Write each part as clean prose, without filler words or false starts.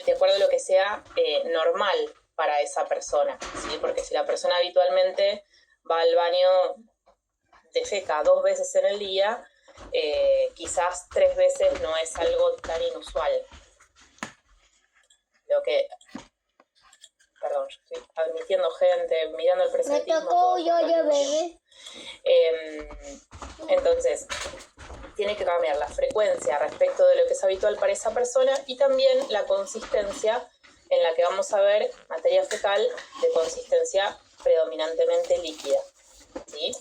de acuerdo a lo que sea normal para esa persona, ¿sí? Porque si la persona habitualmente va al baño, defeca 2 veces en el día, quizás 3 veces no es algo tan inusual. Lo que... Perdón, yo estoy admitiendo gente, mirando el presentismo. Me tocó yo, bebé. Entonces, tiene que cambiar la frecuencia respecto de lo que es habitual para esa persona y también la consistencia en la que vamos a ver materia fecal de consistencia predominantemente líquida, ¿sí?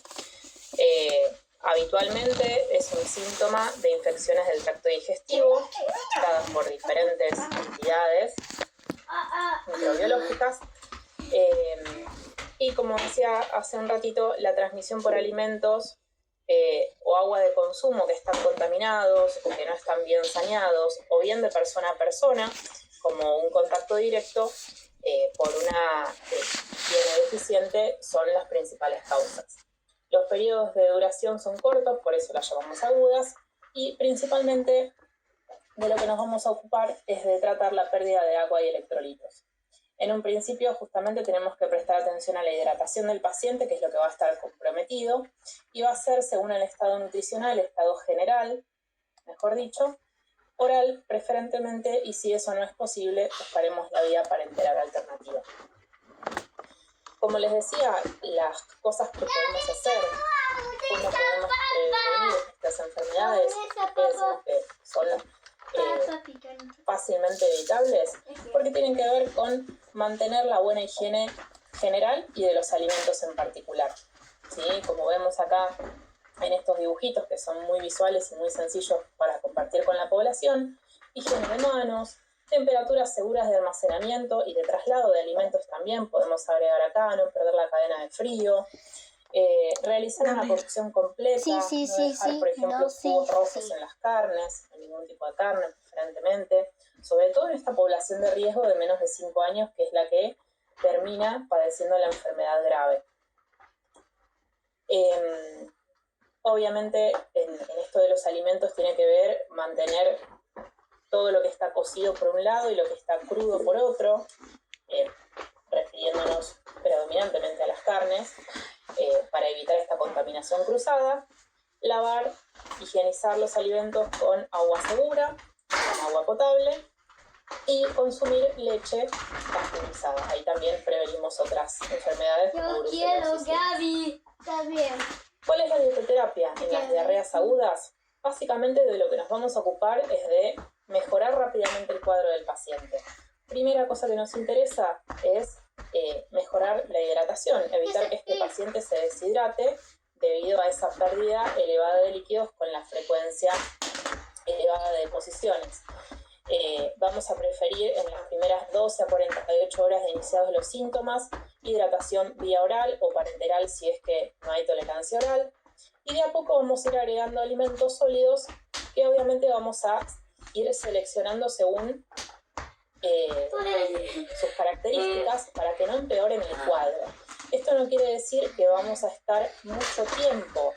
Habitualmente es un síntoma de infecciones del tracto digestivo dadas por diferentes entidades microbiológicas y, como decía hace un ratito, la transmisión por alimentos o agua de consumo que están contaminados o que no están bien saneados, o bien de persona a persona, como un contacto directo por una higiene deficiente, son las principales causas. Los periodos de duración son cortos, por eso las llamamos agudas, y principalmente de lo que nos vamos a ocupar es de tratar la pérdida de agua y electrolitos. En un principio, justamente, tenemos que prestar atención a la hidratación del paciente, que es lo que va a estar comprometido, y va a ser según el estado nutricional, estado general, mejor dicho, oral preferentemente, y si eso no es posible, buscaremos la vía parenteral alternativa. Como les decía, las cosas que podemos hacer, cómo podemos prevenir estas enfermedades, que decimos que son fácilmente evitables, porque tienen que ver con mantener la buena higiene general y de los alimentos en particular, ¿sí? Como vemos acá en estos dibujitos, que son muy visuales y muy sencillos para compartir con la población: higiene de manos, temperaturas seguras de almacenamiento y de traslado de alimentos también podemos agregar acá, no perder la cadena de frío, realizar una cocción completa, no dejar, por ejemplo, jugos rojos en las carnes, en ningún tipo de carne preferentemente, sobre todo en esta población de riesgo de menos de 5 años, que es la que termina padeciendo la enfermedad grave. Obviamente en esto de los alimentos tiene que ver mantener todo lo que está cocido por un lado y lo que está crudo por otro, refiriéndonos predominantemente a las carnes, para evitar esta contaminación cruzada. Lavar, higienizar los alimentos con agua segura, con agua potable, y consumir leche pasteurizada. Ahí también prevenimos otras enfermedades como brucelosis. Gaby, está bien. ¿Cuál es la dietoterapia en las diarreas agudas? Básicamente de lo que nos vamos a ocupar es de mejorar rápidamente el cuadro del paciente. Primera cosa que nos interesa es mejorar la hidratación, evitar que este paciente se deshidrate debido a esa pérdida elevada de líquidos con la frecuencia elevada de deposiciones. Vamos a preferir en las primeras 12 a 48 horas de iniciados los síntomas, hidratación vía oral o parenteral si es que no hay tolerancia oral, y de a poco vamos a ir agregando alimentos sólidos que obviamente vamos a ir seleccionando según sus características para que no empeoren el cuadro. Esto no quiere decir que vamos a estar mucho tiempo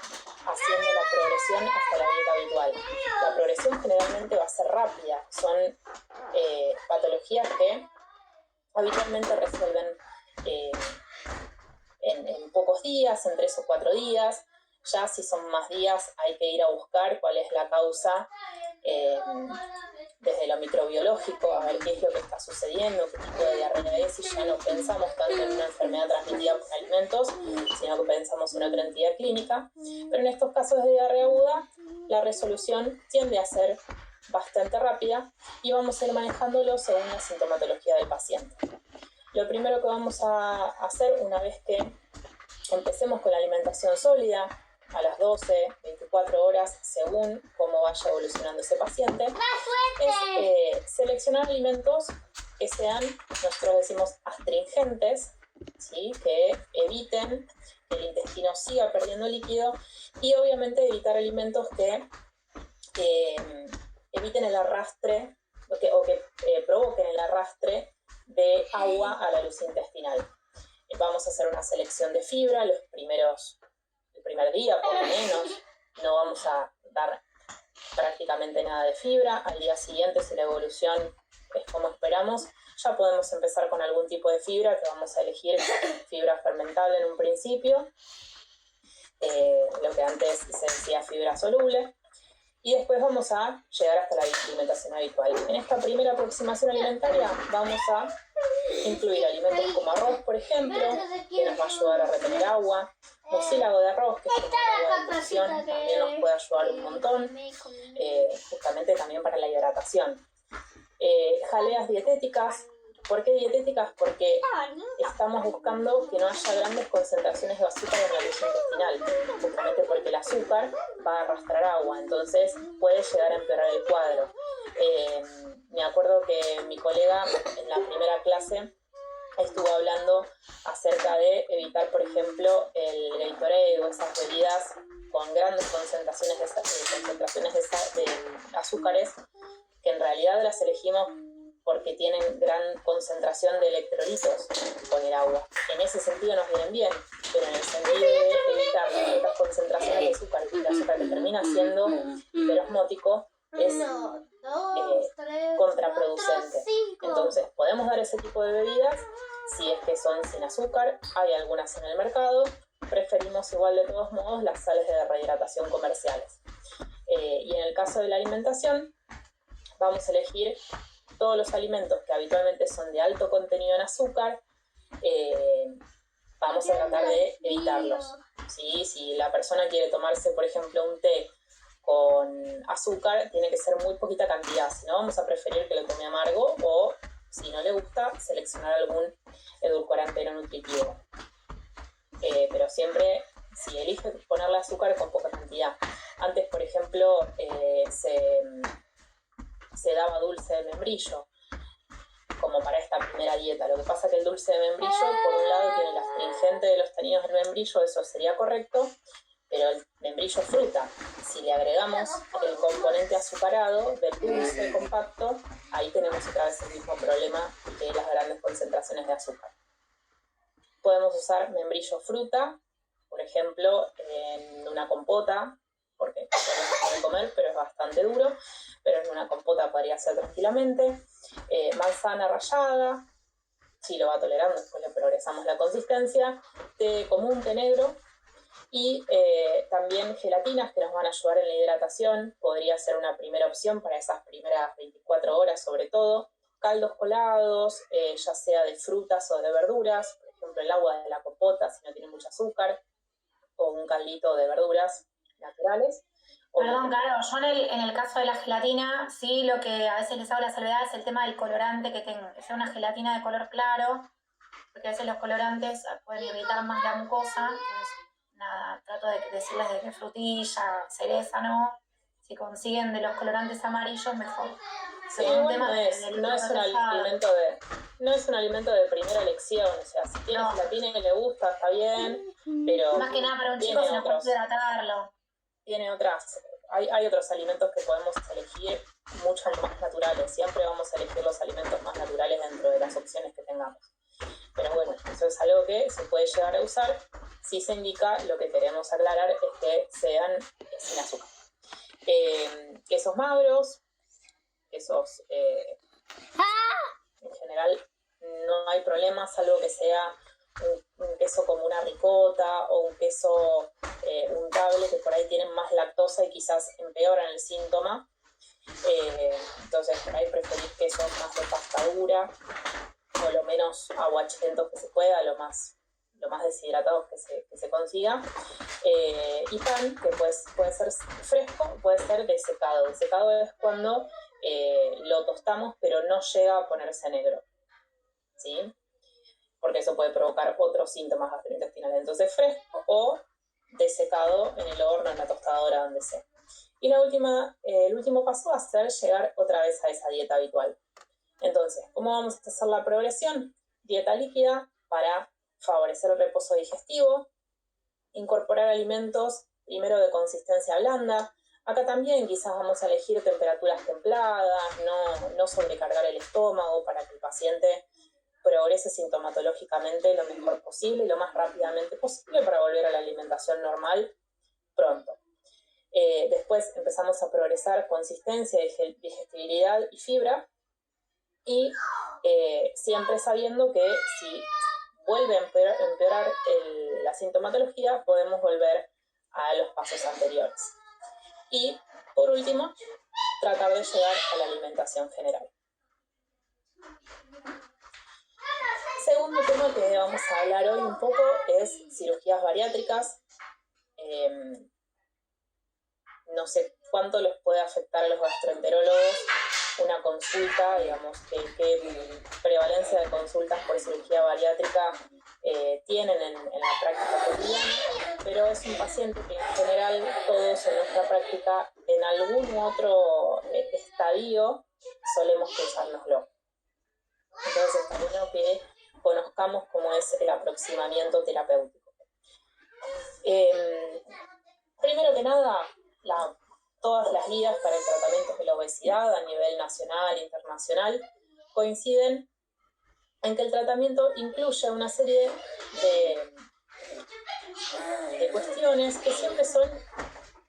haciendo la progresión hasta la dieta habitual. La progresión generalmente va a ser rápida. Son patologías que habitualmente resuelven en pocos días, en 3 o 4 días. Ya si son más días hay que ir a buscar cuál es la causa desde lo microbiológico, a ver qué es lo que está sucediendo, qué tipo de diarrea es, y ya no pensamos tanto en una enfermedad transmitida por alimentos, sino que pensamos en otra entidad clínica. Pero en estos casos de diarrea aguda, la resolución tiende a ser bastante rápida y vamos a ir manejándolo según la sintomatología del paciente. Lo primero que vamos a hacer una vez que empecemos con la alimentación sólida, a las 12, 24 horas, según cómo vaya evolucionando ese paciente, es seleccionar alimentos que sean, nosotros decimos, astringentes, ¿sí? Que eviten que el intestino siga perdiendo líquido, y obviamente evitar alimentos que eviten el arrastre o que provoquen el arrastre de agua a la luz intestinal. Vamos a hacer una selección de fibra el primer día por lo menos. No vamos a dar prácticamente nada de fibra. Al día siguiente, si la evolución es como esperamos, ya podemos empezar con algún tipo de fibra, que vamos a elegir fibra fermentable en un principio, lo que antes se decía fibra soluble, y después vamos a llegar hasta la alimentación habitual. En esta primera aproximación alimentaria vamos a incluir alimentos como arroz, por ejemplo, que nos va a ayudar a retener agua, mucílago de arroz, que es una nutrición, también nos puede ayudar un montón, justamente también para la hidratación. Jaleas dietéticas. ¿Por qué dietéticas? Porque estamos buscando que no haya grandes concentraciones de azúcar en la luz intestinal, justamente porque el azúcar va a arrastrar agua, entonces puede llegar a empeorar el cuadro. Me acuerdo que mi colega en la primera clase estuvo hablando acerca de evitar, por ejemplo, el Gatorade o esas bebidas con grandes concentraciones de azúcares, que en realidad las elegimos porque tienen gran concentración de electrolitos con el agua. En ese sentido nos vienen bien, pero en el sentido de evitar estas concentraciones de azúcar, y el azúcar que termina siendo hiperosmótico, es contraproducente. Entonces, podemos dar ese tipo de bebidas si es que son sin azúcar. Hay algunas en el mercado. Preferimos igual de todos modos las sales de rehidratación comerciales. Y en el caso de la alimentación, vamos a elegir todos los alimentos que habitualmente son de alto contenido en azúcar, vamos a tratar de evitarlos. ¿Sí? Si la persona quiere tomarse, por ejemplo, un té con azúcar, tiene que ser muy poquita cantidad, si no vamos a preferir que lo tome amargo, o si no le gusta, seleccionar algún edulcorante no nutritivo. Pero siempre, si elige ponerle azúcar, con poca cantidad. Antes, por ejemplo, se daba dulce de membrillo como para esta primera dieta. Lo que pasa es que el dulce de membrillo, por un lado, tiene el astringente de los taninos del membrillo, eso sería correcto, pero el membrillo es fruta. Si le agregamos el componente azucarado del dulce compacto, ahí tenemos otra vez el mismo problema de las grandes concentraciones de azúcar. Podemos usar membrillo fruta, por ejemplo, en una compota, porque se puede comer, pero es bastante duro, pero en una compota podría ser tranquilamente. Manzana rallada, si lo va tolerando, después le progresamos la consistencia. Té común, té negro. Y también gelatinas que nos van a ayudar en la hidratación, podría ser una primera opción para esas primeras 24 horas sobre todo. Caldos colados, ya sea de frutas o de verduras, por ejemplo el agua de la compota si no tiene mucho azúcar, o un caldito de verduras naturales. Perdón, Caro, yo en el caso de la gelatina, sí, lo que a veces les hago la salvedad es el tema del colorante que tengo, que sea una gelatina de color claro, porque a veces los colorantes pueden irritar más la mucosa, entonces nada, trato de decirles de qué frutilla, cereza, no, si consiguen de los colorantes amarillos, mejor. Sí, bueno, no es un alimento de primera elección, o sea, si tiene gelatina y le gusta, está bien, pero más que nada para un chico si no puede hidratarlo. Tiene hay otros alimentos que podemos elegir mucho más naturales. Siempre vamos a elegir los alimentos más naturales dentro de las opciones que tengamos. Pero bueno, eso es algo que se puede llegar a usar. Si se indica, lo que queremos aclarar es que sean sin azúcar. Quesos magros, quesos en general no hay problema, salvo que sea un queso como una ricota o un queso untable, que por ahí tienen más lactosa y quizás empeoran el síntoma. Entonces por ahí preferir quesos más de pasta dura o lo menos aguachilentos que se pueda, lo más deshidratados que se consiga. Y pan, que puede ser fresco, puede ser desecado. Desecado es cuando lo tostamos pero no llega a ponerse negro, ¿sí? Porque eso puede provocar otros síntomas gastrointestinales. Entonces fresco o desecado en el horno, en la tostadora, donde sea. Y el último paso va a ser llegar otra vez a esa dieta habitual. Entonces, ¿cómo vamos a hacer la progresión? Dieta líquida para favorecer el reposo digestivo, incorporar alimentos primero de consistencia blanda. Acá también quizás vamos a elegir temperaturas templadas, no sobrecargar el estómago para que el paciente progrese sintomatológicamente lo mejor posible y lo más rápidamente posible para volver a la alimentación normal pronto. Después empezamos a progresar consistencia, digestibilidad y fibra, y siempre sabiendo que si vuelve a empeorar la sintomatología, podemos volver a los pasos anteriores. Y, por último, tratar de llegar a la alimentación general. Segundo tema que vamos a hablar hoy un poco es cirugías bariátricas. No sé cuánto les puede afectar a los gastroenterólogos una consulta, digamos, qué prevalencia de consultas por cirugía bariátrica tienen en la práctica cotidiana, pero es un paciente que en general todos en nuestra práctica en algún otro estadio solemos cruzárnoslo. Entonces está bueno que conozcamos cómo es el aproximamiento terapéutico. Primero que nada, todas las guías para el tratamiento de la obesidad a nivel nacional e internacional coinciden en que el tratamiento incluye una serie de cuestiones que siempre son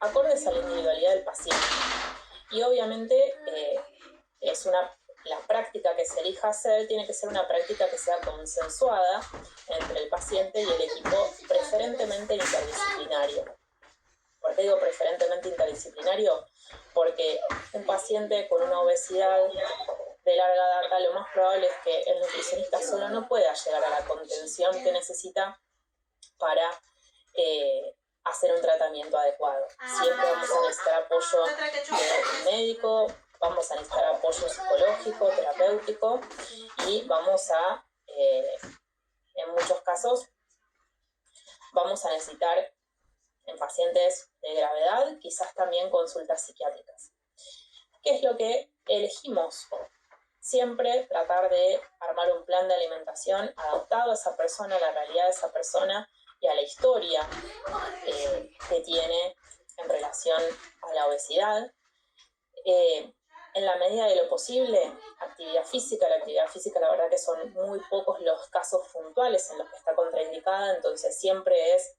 acordes a la individualidad del paciente. Y obviamente la práctica que se elija hacer tiene que ser una práctica que sea consensuada entre el paciente y el equipo, preferentemente interdisciplinario. ¿Por qué digo preferentemente interdisciplinario? Porque un paciente con una obesidad de larga data, lo más probable es que el nutricionista solo no pueda llegar a la contención que necesita para hacer un tratamiento adecuado. Siempre vamos a necesitar apoyo de médico, vamos a necesitar apoyo psicológico, terapéutico y vamos a, en muchos casos, vamos a necesitar en pacientes de gravedad, quizás también consultas psiquiátricas. ¿Qué es lo que elegimos? Siempre tratar de armar un plan de alimentación adaptado a esa persona, a la realidad de esa persona y a la historia que tiene en relación a la obesidad. En la medida de lo posible, actividad física. La actividad física, la verdad que son muy pocos los casos puntuales en los que está contraindicada, entonces siempre es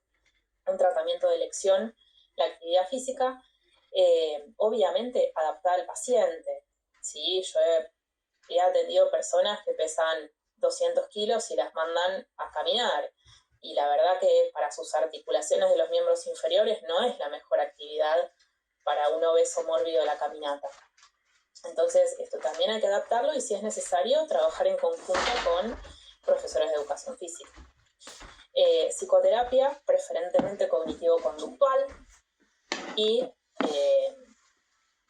un tratamiento de elección la actividad física, obviamente adaptada al paciente. ¿Sí? Yo he atendido personas que pesan 200 kilos y las mandan a caminar, y la verdad que para sus articulaciones de los miembros inferiores no es la mejor actividad para un obeso mórbido la caminata. Entonces esto también hay que adaptarlo y si es necesario trabajar en conjunto con profesores de educación física. Psicoterapia, preferentemente cognitivo-conductual, y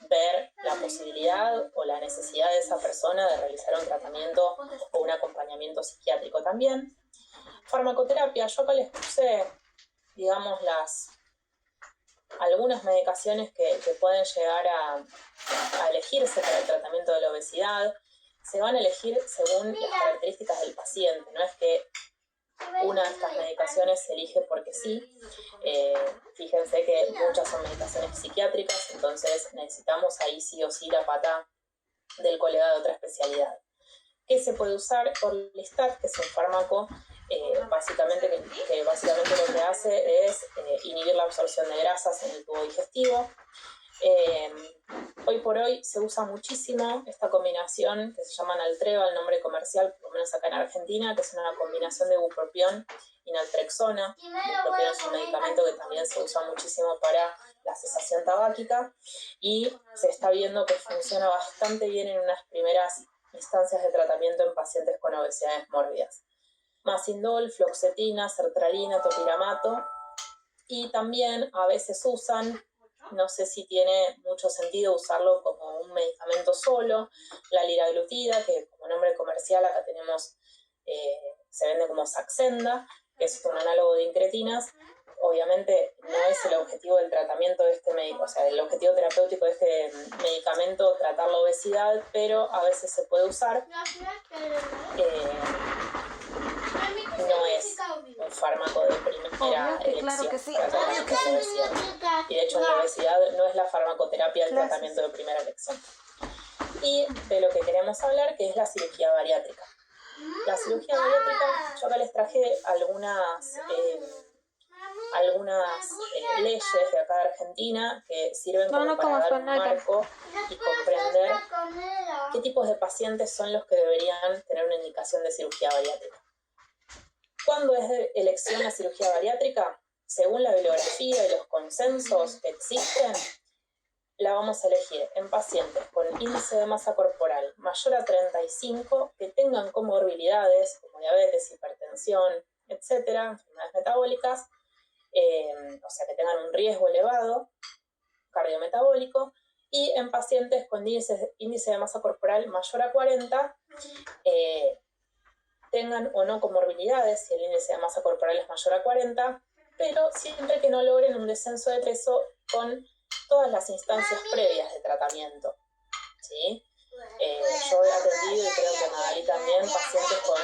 ver la posibilidad o la necesidad de esa persona de realizar un tratamiento o un acompañamiento psiquiátrico también. Farmacoterapia, yo acá les puse, digamos, algunas medicaciones que pueden llegar a elegirse para el tratamiento de la obesidad. Se van a elegir según las características del paciente, no es que una de estas medicaciones se elige porque sí. Fíjense que muchas son medicaciones psiquiátricas, entonces necesitamos ahí sí o sí la pata del colega de otra especialidad. ¿Qué se puede usar? Orlistat, que es un fármaco básicamente lo que hace es inhibir la absorción de grasas en el tubo digestivo. Hoy por hoy se usa muchísimo esta combinación que se llama Naltreva, el nombre comercial, por lo menos acá en Argentina, que es una combinación de bupropión y naltrexona. Bupropión es un medicamento que también se usa muchísimo para la cesación tabáquica y se está viendo que funciona bastante bien en unas primeras instancias de tratamiento en pacientes con obesidades mórbidas. Masindol, fluoxetina, sertralina, topiramato, y también a veces usan, no sé si tiene mucho sentido usarlo como un medicamento solo, la liraglutida, que como nombre comercial acá tenemos, se vende como Saxenda, que es un análogo de incretinas. Obviamente no es el objetivo del tratamiento de este medicamento, o sea, el objetivo terapéutico de este medicamento tratar la obesidad, pero a veces se puede usar. No es un fármaco de primera elección, claro que sí, para tratar la obesidad. Y de hecho en la obesidad no es la farmacoterapia el tratamiento de primera elección. Y de lo que queremos hablar, que es la cirugía bariátrica. La cirugía bariátrica, yo acá les traje algunas algunas leyes de acá de Argentina que sirven como para dar un marco y comprender qué tipos de pacientes son los que deberían tener una indicación de cirugía bariátrica. ¿Cuándo es de elección la cirugía bariátrica? Según la bibliografía y los consensos que existen, la vamos a elegir en pacientes con índice de masa corporal mayor a 35, que tengan comorbilidades como diabetes, hipertensión, etcétera, enfermedades metabólicas, o sea, que tengan un riesgo elevado cardiometabólico, y en pacientes con índice de masa corporal mayor a 40, tengan o no comorbilidades, si el índice de masa corporal es mayor a 40, pero siempre que no logren un descenso de peso con todas las instancias previas de tratamiento, ¿sí? Yo he atendido, y creo que Magali también, pacientes con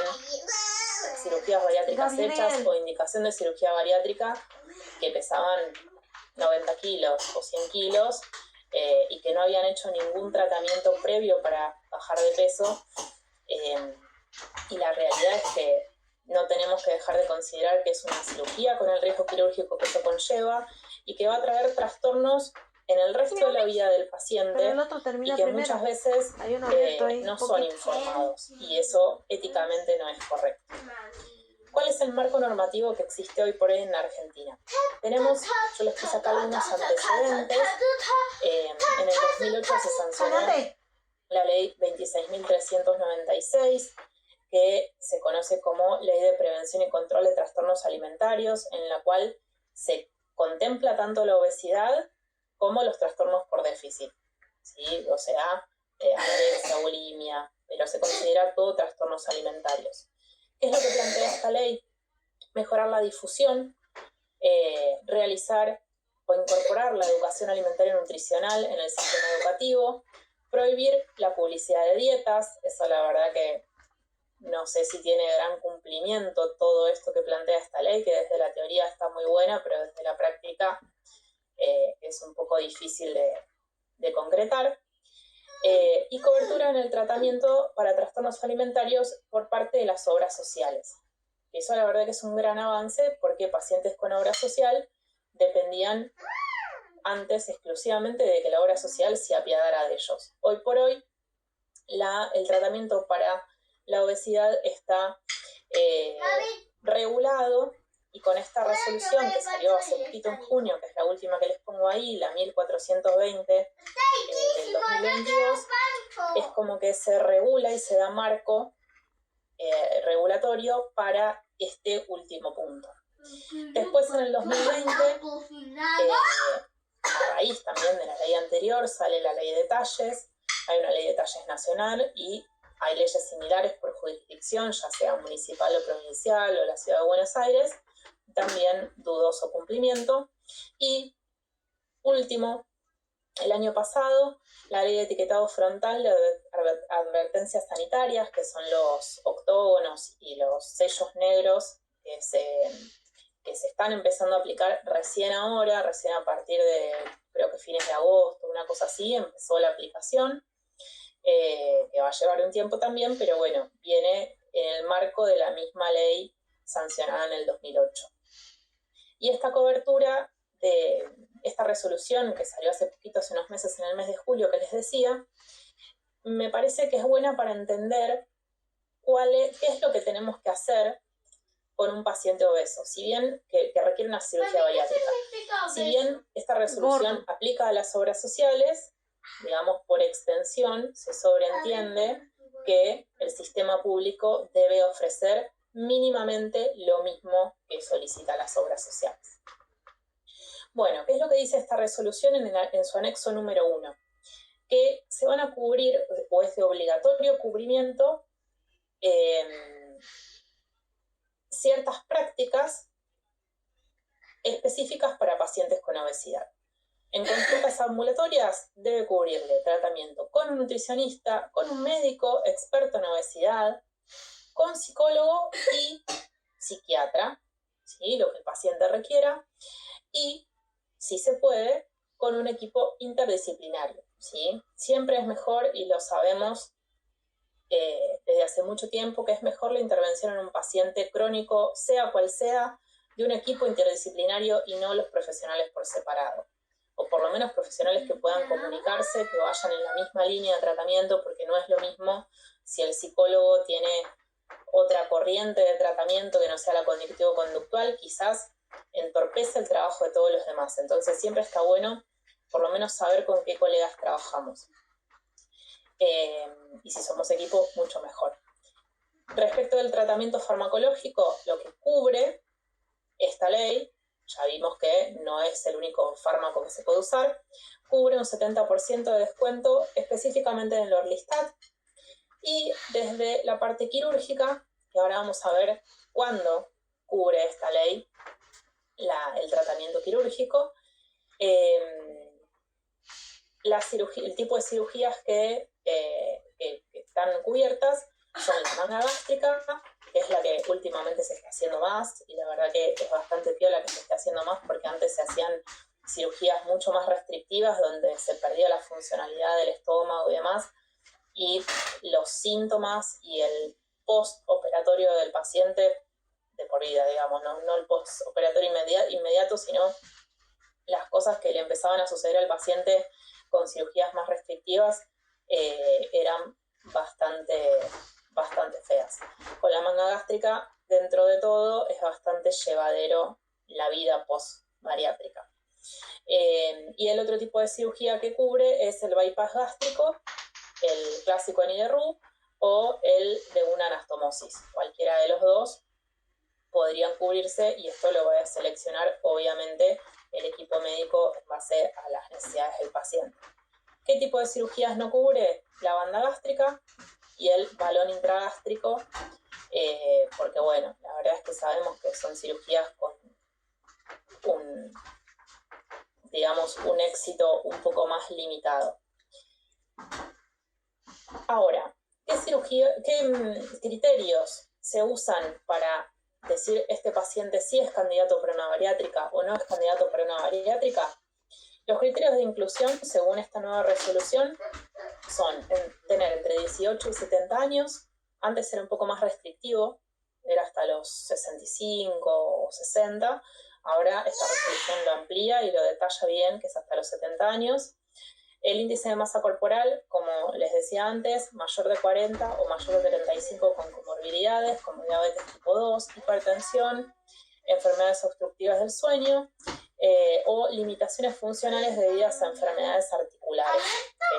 cirugías bariátricas hechas o indicación de cirugía bariátrica que pesaban 90 kilos o 100 kilos y que no habían hecho ningún tratamiento previo para bajar de peso. Y la realidad es que no tenemos que dejar de considerar que es una cirugía con el riesgo quirúrgico que eso conlleva y que va a traer trastornos en el resto de la vida del paciente y que muchas veces no son informados, y eso éticamente no es correcto. ¿Cuál es el marco normativo que existe hoy por hoy en la Argentina? Tenemos, yo les puse acá algunos antecedentes. En el 2008 se sancionó la ley 26.396, que se conoce como Ley de Prevención y Control de Trastornos Alimentarios, en la cual se contempla tanto la obesidad como los trastornos por déficit, ¿sí? O sea, anorexia, bulimia, pero se considera todo trastornos alimentarios. ¿Qué es lo que plantea esta ley? Mejorar la difusión, realizar o incorporar la educación alimentaria y nutricional en el sistema educativo, prohibir la publicidad de dietas. Eso la verdad que no sé si tiene gran cumplimiento todo esto que plantea esta ley, que desde la teoría está muy buena, pero desde la práctica es un poco difícil de concretar. Y cobertura en el tratamiento para trastornos alimentarios por parte de las obras sociales. Eso la verdad que es un gran avance, porque pacientes con obra social dependían antes exclusivamente de que la obra social se apiadara de ellos. Hoy por hoy el tratamiento para la obesidad está regulado, y con esta resolución que salió hace poquito en junio, que es la última que les pongo ahí, la 1420 del 2022, es como que se regula y se da marco regulatorio para este último punto. Después, en el 2020, a raíz también de la ley anterior, sale la ley de talles. Hay una ley de talles nacional y hay leyes similares por jurisdicción, ya sea municipal o provincial o la Ciudad de Buenos Aires, también dudoso cumplimiento. Y último, el año pasado, la ley de etiquetado frontal de advertencias sanitarias, que son los octógonos y los sellos negros que se están empezando a aplicar recién ahora, recién a partir de, creo que fines de agosto, una cosa así, empezó la aplicación, que va a llevar un tiempo también, pero bueno, viene en el marco de la misma ley sancionada en el 2008. Y esta cobertura de esta resolución que salió hace poquito, hace unos meses, en el mes de julio, que les decía, me parece que es buena para entender qué es lo que tenemos que hacer con un paciente obeso, si bien que requiere una cirugía bariátrica. Si bien esta resolución aplica a las obras sociales, digamos, por extensión, se sobreentiende que el sistema público debe ofrecer mínimamente lo mismo que solicita las obras sociales. Bueno, ¿qué es lo que dice esta resolución en su anexo número 1? Que se van a cubrir, o es de obligatorio cubrimiento, ciertas prácticas específicas para pacientes con obesidad. En consultas ambulatorias debe cubrirle tratamiento con un nutricionista, con un médico experto en obesidad, con psicólogo y psiquiatra, ¿sí? Lo que el paciente requiera, y, si se puede, con un equipo interdisciplinario, ¿sí? Siempre es mejor, y lo sabemos desde hace mucho tiempo, que es mejor la intervención en un paciente crónico, sea cual sea, de un equipo interdisciplinario y no los profesionales por separado. O por lo menos profesionales que puedan comunicarse, que vayan en la misma línea de tratamiento, porque no es lo mismo si el psicólogo tiene otra corriente de tratamiento que no sea la cognitivo-conductual, quizás entorpece el trabajo de todos los demás. Entonces siempre está bueno por lo menos saber con qué colegas trabajamos. Y si somos equipo, mucho mejor. Respecto del tratamiento farmacológico, lo que cubre esta ley, ya vimos que no es el único fármaco que se puede usar, cubre un 70% de descuento específicamente en el Orlistat, y desde la parte quirúrgica, que ahora vamos a ver cuándo cubre esta ley el tratamiento quirúrgico, el tipo de cirugías que están cubiertas son la manga gástrica, que es la que últimamente se está haciendo más, y la verdad que es bastante piola que se esté haciendo más, porque antes se hacían cirugías mucho más restrictivas, donde se perdía la funcionalidad del estómago y demás, y los síntomas y el postoperatorio del paciente de por vida, digamos, no el postoperatorio inmediato, sino las cosas que le empezaban a suceder al paciente con cirugías más restrictivas eran bastante feas. Con la manga gástrica, dentro de todo, es bastante llevadero la vida post-bariátrica. Y el otro tipo de cirugía que cubre es el bypass gástrico, el clásico NIDRU o el de una anastomosis. Cualquiera de los dos podrían cubrirse, y esto lo va a seleccionar obviamente el equipo médico en base a las necesidades del paciente. ¿Qué tipo de cirugías no cubre? La banda gástrica y el balón intragástrico, porque bueno, la verdad es que sabemos que son cirugías con un éxito un poco más limitado. Ahora, ¿qué criterios se usan para decir este paciente sí es candidato para una bariátrica o no es candidato para una bariátrica? Los criterios de inclusión, según esta nueva resolución, son tener entre 18 y 70 años. Antes era un poco más restrictivo, era hasta los 65 o 60. Ahora esta resolución lo amplía y lo detalla bien, que es hasta los 70 años. El índice de masa corporal, como les decía antes, mayor de 40 o mayor de 35 con comorbilidades, como diabetes tipo 2, hipertensión, enfermedades obstructivas del sueño, o limitaciones funcionales debidas a enfermedades articulares.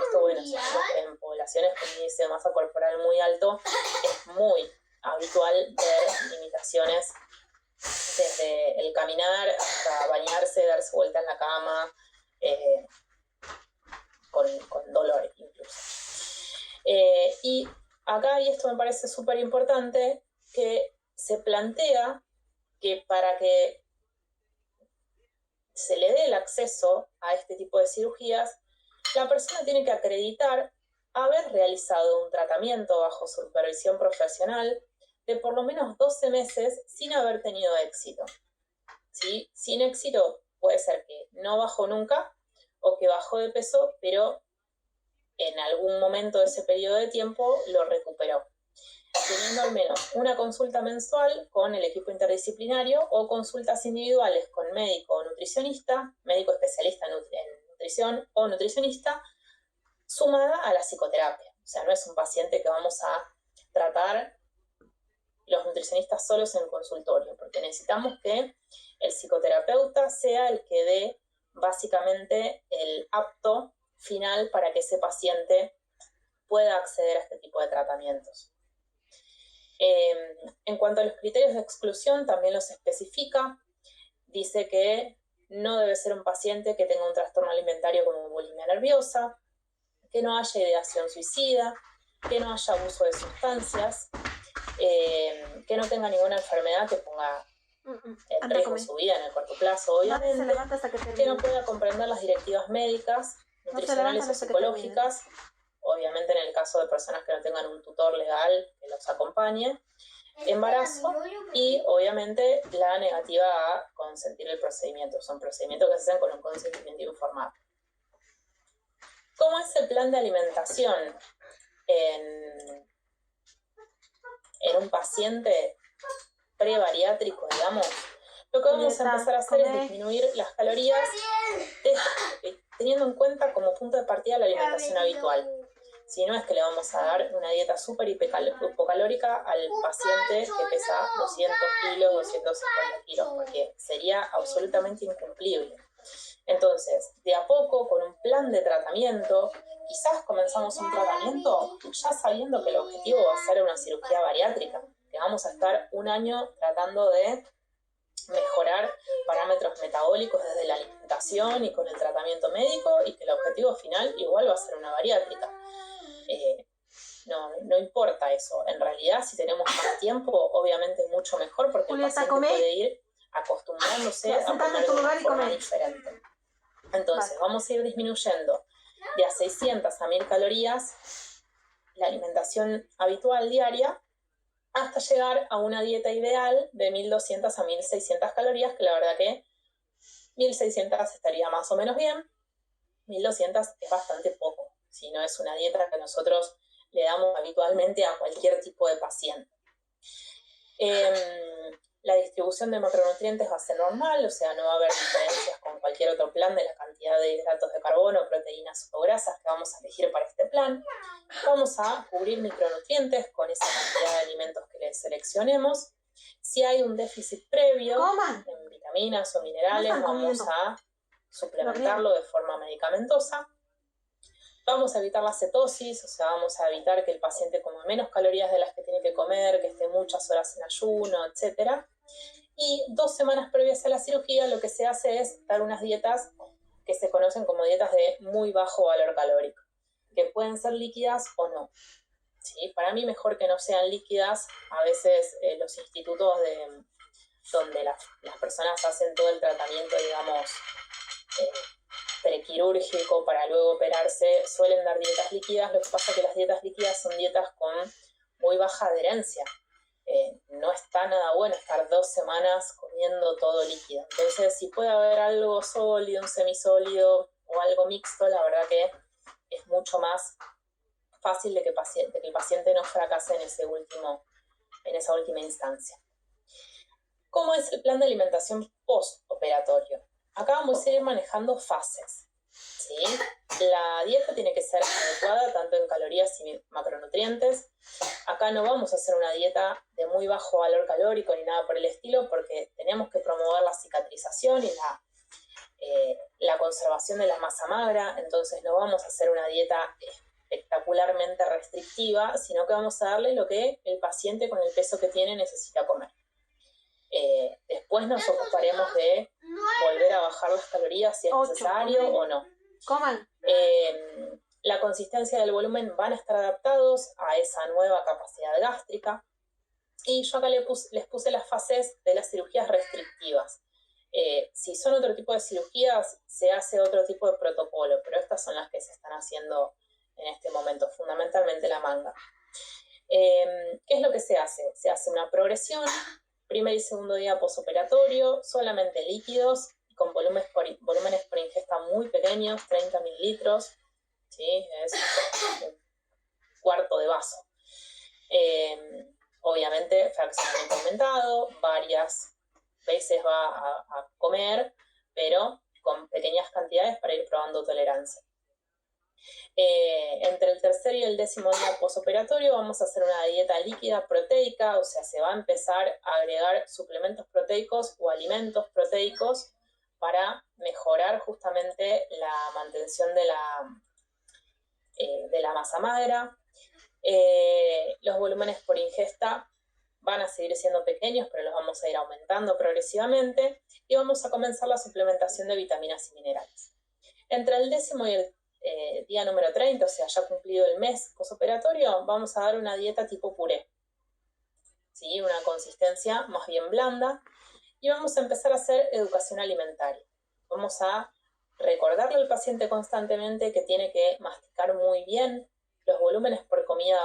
Esto, bueno, sabemos que en poblaciones con índice de masa corporal muy alto es muy habitual ver limitaciones desde el caminar hasta bañarse, darse vuelta en la cama, con dolor incluso. Y acá, y esto me parece súper importante, que se plantea que para que se le dé el acceso a este tipo de cirugías, la persona tiene que acreditar haber realizado un tratamiento bajo supervisión profesional de por lo menos 12 meses sin haber tenido éxito. ¿Sí? Sin éxito puede ser que no bajó nunca o que bajó de peso, pero en algún momento de ese periodo de tiempo lo recuperó, teniendo al menos una consulta mensual con el equipo interdisciplinario o consultas individuales con médico o nutricionista, médico especialista en nutrición o nutricionista, sumada a la psicoterapia. O sea, no es un paciente que vamos a tratar los nutricionistas solos en el consultorio, porque necesitamos que el psicoterapeuta sea el que dé básicamente el apto final para que ese paciente pueda acceder a este tipo de tratamientos. En cuanto a los criterios de exclusión, también los especifica. Dice que no debe ser un paciente que tenga un trastorno alimentario como bulimia nerviosa, que no haya ideación suicida, que no haya abuso de sustancias, que no tenga ninguna enfermedad que ponga en riesgo su vida en el corto plazo, obviamente, que no pueda comprender las directivas médicas, nutricionales o psicológicas, obviamente en el caso de personas que no tengan un tutor legal que los acompañe, embarazo y obviamente la negativa a consentir el procedimiento. Son procedimientos que se hacen con un consentimiento informado. ¿Cómo es el plan de alimentación en un paciente prebariátrico, digamos? lo que vamos a Julieta, empezar a hacer es come. disminuir las calorías teniendo en cuenta como punto de partida la alimentación habitual. Si no es que le vamos a dar una dieta súper hipocalórica al paciente que pesa 200 kilos, 250 kilos, porque sería absolutamente incumplible. Entonces, de a poco, con un plan de tratamiento, quizás comenzamos un tratamiento ya sabiendo que el objetivo va a ser una cirugía bariátrica, que vamos a estar un año tratando de mejorar parámetros metabólicos desde la alimentación y con el tratamiento médico, y que el objetivo final igual va a ser una bariátrica. No importa eso. En realidad, si tenemos más tiempo, obviamente mucho mejor, porque Julieta, el paciente come. puede ir acostumbrándose a Sentate comer en tu de lugar una y forma come. diferente. Entonces, Vale. vamos a ir disminuyendo de a 600 a 1000 calorías la alimentación habitual diaria, hasta llegar a una dieta ideal de 1200 a 1600 calorías, que la verdad que 1600 estaría más o menos bien, 1200 es bastante poco, si no es una dieta que nosotros le damos habitualmente a cualquier tipo de paciente. La distribución de macronutrientes va a ser normal, o sea, no va a haber diferencias con cualquier otro plan de la cantidad de hidratos de carbono, proteínas o grasas que vamos a elegir para este plan. Vamos a cubrir micronutrientes con esa cantidad de alimentos que les seleccionemos. Si hay un déficit previo en vitaminas o minerales, vamos a suplementarlo de forma medicamentosa. Vamos a evitar la cetosis, o sea, vamos a evitar que el paciente coma menos calorías de las que tiene que comer, que esté muchas horas en ayuno, etc. Y 2 semanas previas a la cirugía lo que se hace es dar unas dietas que se conocen como dietas de muy bajo valor calórico, que pueden ser líquidas o no. ¿Sí? Para mí mejor que no sean líquidas. A veces los institutos donde las personas hacen todo el tratamiento, digamos, prequirúrgico para luego operarse, suelen dar dietas líquidas. Lo que pasa es que las dietas líquidas son dietas con muy baja adherencia. No está nada bueno estar 2 semanas comiendo todo líquido. Entonces, si puede haber algo sólido, un semisólido o algo mixto, la verdad que es mucho más fácil de que el paciente no fracase en esa última instancia. ¿Cómo es el plan de alimentación postoperatorio? Acá vamos a ir manejando fases, ¿sí? La dieta tiene que ser adecuada tanto en calorías y macronutrientes. Acá no vamos a hacer una dieta de muy bajo valor calórico ni nada por el estilo, porque tenemos que promover la cicatrización y la conservación de la masa magra. Entonces no vamos a hacer una dieta espectacularmente restrictiva, sino que vamos a darle lo que el paciente con el peso que tiene necesita comer. Después nos ocuparemos de volver a bajar las calorías si es necesario o no. Coman. La consistencia del volumen van a estar adaptados a esa nueva capacidad gástrica. Y yo acá les puse las fases de las cirugías restrictivas. Si son otro tipo de cirugías, se hace otro tipo de protocolo, pero estas son las que se están haciendo en este momento, fundamentalmente la manga. ¿Qué es lo que se hace? Se hace una progresión, primer y segundo día posoperatorio, solamente líquidos, con volúmenes por ingesta muy pequeños, 30 mililitros, ¿sí? Es un cuarto de vaso. Obviamente, fraccionamiento aumentado, varias veces va a comer, pero con pequeñas cantidades para ir probando tolerancia. Entre el tercer y el 10º día posoperatorio vamos a hacer una dieta líquida proteica, o sea, se va a empezar a agregar suplementos proteicos o alimentos proteicos para mejorar justamente la mantención de la masa magra. Los volúmenes por ingesta van a seguir siendo pequeños, pero los vamos a ir aumentando progresivamente, y vamos a comenzar la suplementación de vitaminas y minerales. Entre el 10º y el día número 30, o sea, ya cumplido el mes posoperatorio, vamos a dar una dieta tipo puré, ¿sí? Una consistencia más bien blanda, y vamos a empezar a hacer educación alimentaria. Vamos a recordarle al paciente constantemente que tiene que masticar muy bien. Los volúmenes por comida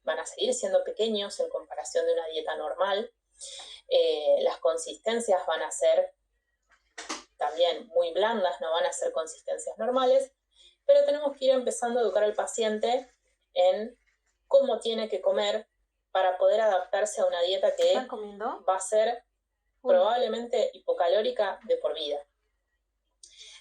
van a seguir siendo pequeños en comparación de una dieta normal. Las consistencias van a ser también muy blandas, no van a ser consistencias normales, pero tenemos que ir empezando a educar al paciente en cómo tiene que comer para poder adaptarse a una dieta que va a ser probablemente hipocalórica de por vida.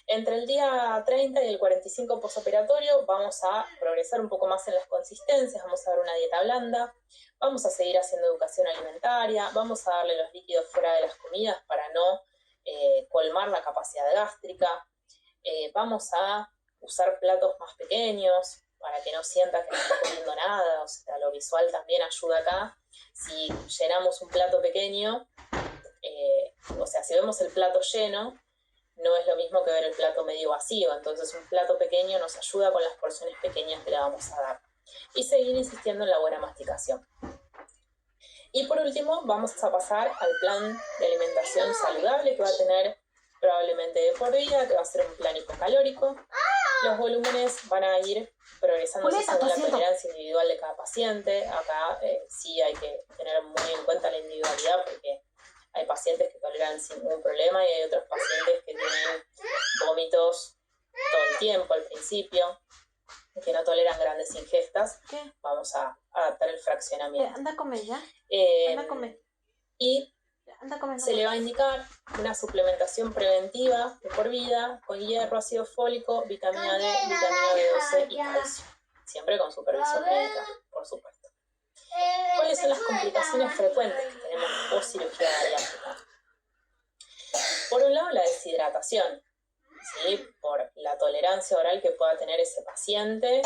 Entre el día 30 y el 45 postoperatorio vamos a progresar un poco más en las consistencias, vamos a dar una dieta blanda, vamos a seguir haciendo educación alimentaria, vamos a darle los líquidos fuera de las comidas para no colmar la capacidad gástrica, vamos a usar platos más pequeños para que no sienta que no está comiendo nada, o sea, lo visual también ayuda acá. Si llenamos un plato pequeño, o sea, si vemos el plato lleno, no es lo mismo que ver el plato medio vacío, entonces un plato pequeño nos ayuda con las porciones pequeñas que le vamos a dar. Y seguir insistiendo en la buena masticación. Y por último, vamos a pasar al plan de alimentación saludable que va a tener probablemente de por vida, que va a ser un plan hipocalórico. Los volúmenes van a ir progresando según la tolerancia individual de cada paciente. Acá sí hay que tener muy en cuenta la individualidad porque hay pacientes que toleran sin ningún problema y hay otros pacientes que tienen vómitos todo el tiempo al principio, que no toleran grandes ingestas. ¿Qué? Vamos a adaptar el fraccionamiento. Anda a comer ya. Anda a comer. Y Anda a comer. se le va a indicar una suplementación preventiva de por vida con hierro, ácido fólico, vitamina D, vitamina B12 y calcio. Siempre con supervisión médica, por supuesto. ¿Cuáles son las complicaciones frecuentes que tenemos post cirugía bariátrica? Por un lado, la deshidratación, ¿sí? Por la tolerancia oral que pueda tener ese paciente,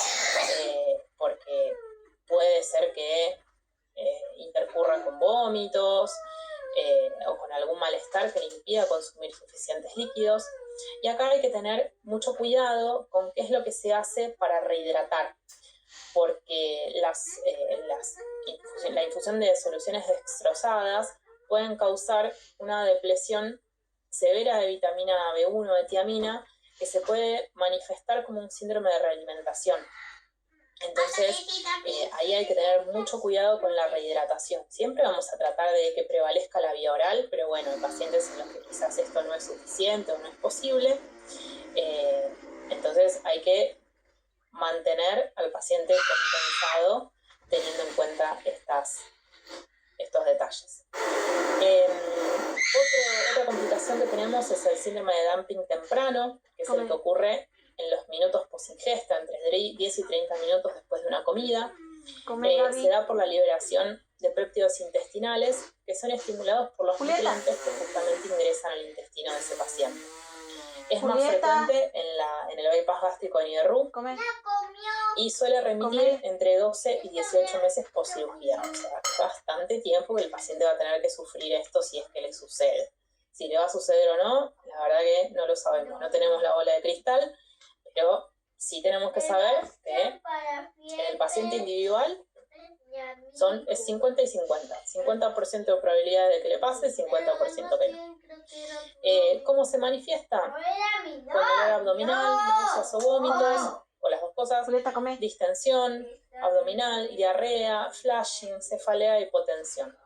porque puede ser que intercurra con vómitos o con algún malestar que le impida consumir suficientes líquidos. Y acá hay que tener mucho cuidado con qué es lo que se hace para rehidratar, porque la infusión de soluciones dextrosadas pueden causar una depleción severa de vitamina B1 de tiamina que se puede manifestar como un síndrome de realimentación. Entonces, ahí hay que tener mucho cuidado con la rehidratación. Siempre vamos a tratar de que prevalezca la vía oral, pero bueno, hay pacientes en los que quizás esto no es suficiente o no es posible. Entonces, hay que mantener al paciente compensado teniendo en cuenta estos detalles. Otra complicación que tenemos es el síndrome de dumping temprano, que es el que ocurre en los minutos post-ingesta, entre 10 y 30 minutos después de una comida. Se da por la liberación de péptidos intestinales que son estimulados por los nutrientes que justamente ingresan al intestino de ese paciente. Es más frecuente en el bypass gástrico en IRU y suele remitir entre 12 y 18 meses post cirugía. O sea, es bastante tiempo que el paciente va a tener que sufrir esto si es que le sucede. Si le va a suceder o no, la verdad que no lo sabemos. No tenemos la bola de cristal, pero sí tenemos que saber que en el paciente individual es 50 y 50. 50% de probabilidad de que le pase, 50% que no. ¿Cómo se manifiesta? Con dolor abdominal, náuseas o vómitos, o las dos cosas, distensión abdominal, diarrea, flashing, cefalea y hipotensión.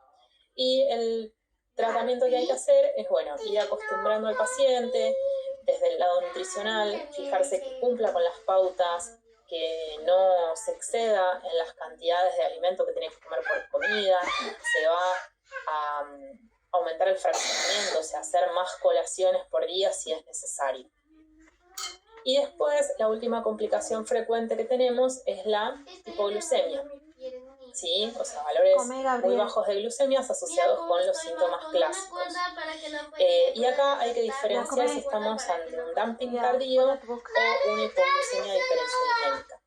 Y el tratamiento que hay que hacer es, bueno, ir acostumbrando al paciente desde el lado nutricional, fijarse que cumpla con las pautas, que no se exceda en las cantidades de alimento que tiene que comer por comida, se va a aumentar el fraccionamiento, o sea, hacer más colaciones por día si es necesario. Y después, la última complicación frecuente que tenemos es la hipoglucemia. ¿Sí? O sea, valores muy bajos de glucemias asociados con los síntomas clásicos. Y acá hay que diferenciar si estamos ante un dumping tardío o una hipoglucemia hiperinsulinémica.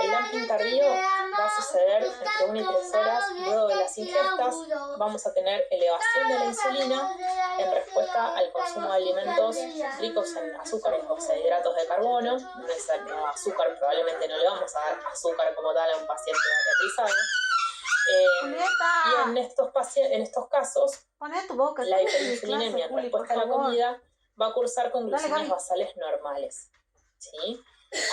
El dumping tardío va a suceder entre 1 y 3 horas luego de las ingestas. Vamos a tener elevación de la insulina en respuesta al consumo de alimentos ricos en azúcares o sea, hidratos de carbono. No azúcar, probablemente no le vamos a dar azúcar como tal a un paciente bariatrizado. Y en estos casos, la hiperinsulinemia en respuesta a la comida va a cursar con glucemias basales normales. ¿Sí?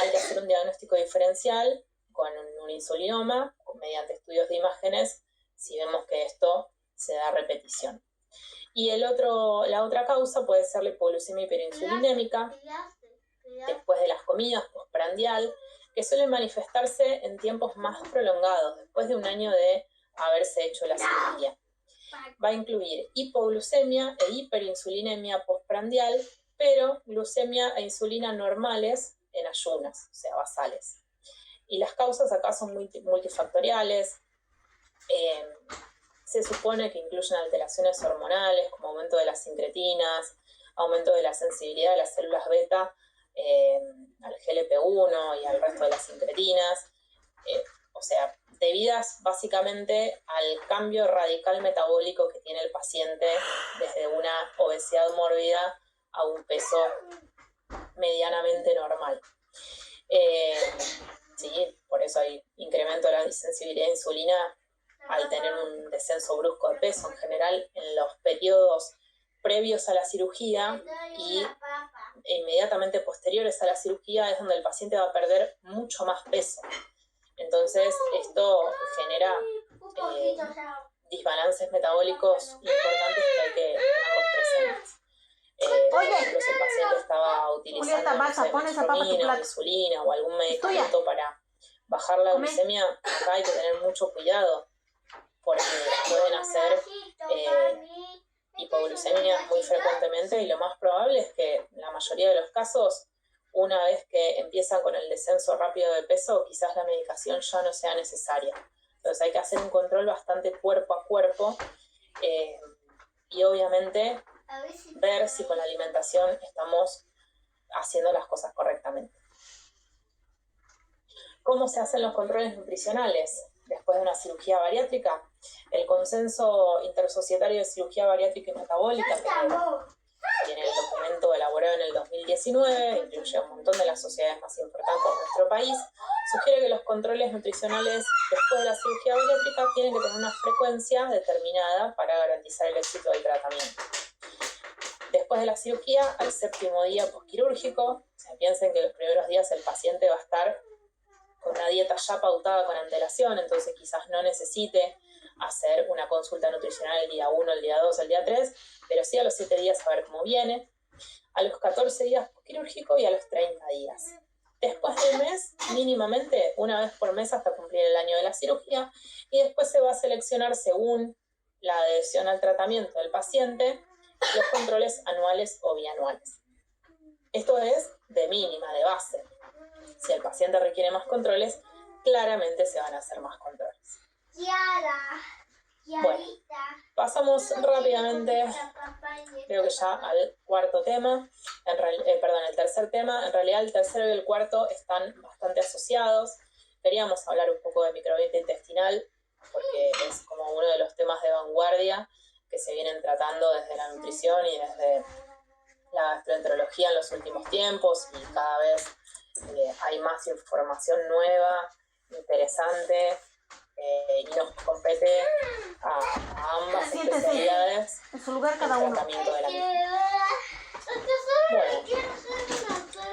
Hay que hacer un diagnóstico diferencial con un insulinoma mediante estudios de imágenes si vemos que esto se da a repetición. Y la otra causa puede ser la hipoglucemia hiperinsulinémica después de las comidas, postprandial, que suele manifestarse en tiempos más prolongados, después de un año de haberse hecho la cirugía. va a incluir hipoglucemia e hiperinsulinemia postprandial, pero glucemia e insulina normales en ayunas, o sea, basales. Y las causas acá son multifactoriales. Se supone que incluyen alteraciones hormonales como aumento de las sincretinas, aumento de la sensibilidad de las células beta al GLP-1 y al resto de las sincretinas, o sea, debidas básicamente al cambio radical metabólico que tiene el paciente desde una obesidad mórbida a un peso medianamente normal. Sí, por eso hay incremento de la sensibilidad a insulina al tener un descenso brusco de peso. En general, en los periodos previos a la cirugía y inmediatamente posteriores a la cirugía es donde el paciente va a perder mucho más peso. Entonces, esto genera desbalances metabólicos importantes que hay que tenerlos presentes. Por ejemplo, si el paciente estaba utilizando metformina o insulina o algún medicamento para bajar la glucemia, acá hay que tener mucho cuidado porque pueden hacer hipoglucemia muy frecuentemente y lo más probable es que en la mayoría de los casos, una vez que empiezan con el descenso rápido de peso, quizás la medicación ya no sea necesaria. Entonces hay que hacer un control bastante cuerpo a cuerpo y obviamente ver si con la alimentación estamos haciendo las cosas correctamente. ¿Cómo se hacen los controles nutricionales después de una cirugía bariátrica? El Consenso Intersocietario de Cirugía Bariátrica y Metabólica, que tiene el documento elaborado en el 2019, incluye un montón de las sociedades más importantes de nuestro país, sugiere que los controles nutricionales después de la cirugía bariátrica tienen que tener una frecuencia determinada para garantizar el éxito del tratamiento. Después de la cirugía, al 7º día postquirúrgico, o sea, piensen que los primeros días el paciente va a estar con una dieta ya pautada con antelación, entonces quizás no necesite hacer una consulta nutricional el día 1, el día 2, el día 3, pero sí a los 7 días a ver cómo viene, a los 14 días postquirúrgico y a los 30 días. Después del mes, mínimamente una vez por mes hasta cumplir el año de la cirugía, y después se va a seleccionar según la adhesión al tratamiento del paciente los controles anuales o bianuales. Esto es de mínima, de base. Si el paciente requiere más controles, claramente se van a hacer más controles. Bueno, pasamos rápidamente, creo que ya al cuarto tema, el tercer tema. En realidad el tercero y el cuarto están bastante asociados. Queríamos hablar un poco de microbiota intestinal, porque es como uno de los temas de vanguardia que se vienen tratando desde la nutrición y desde la gastroenterología en los últimos tiempos, y cada vez hay más información nueva, interesante, y nos compete a ambas especialidades en su lugar cada el uno. Tratamiento de la misma. Bueno,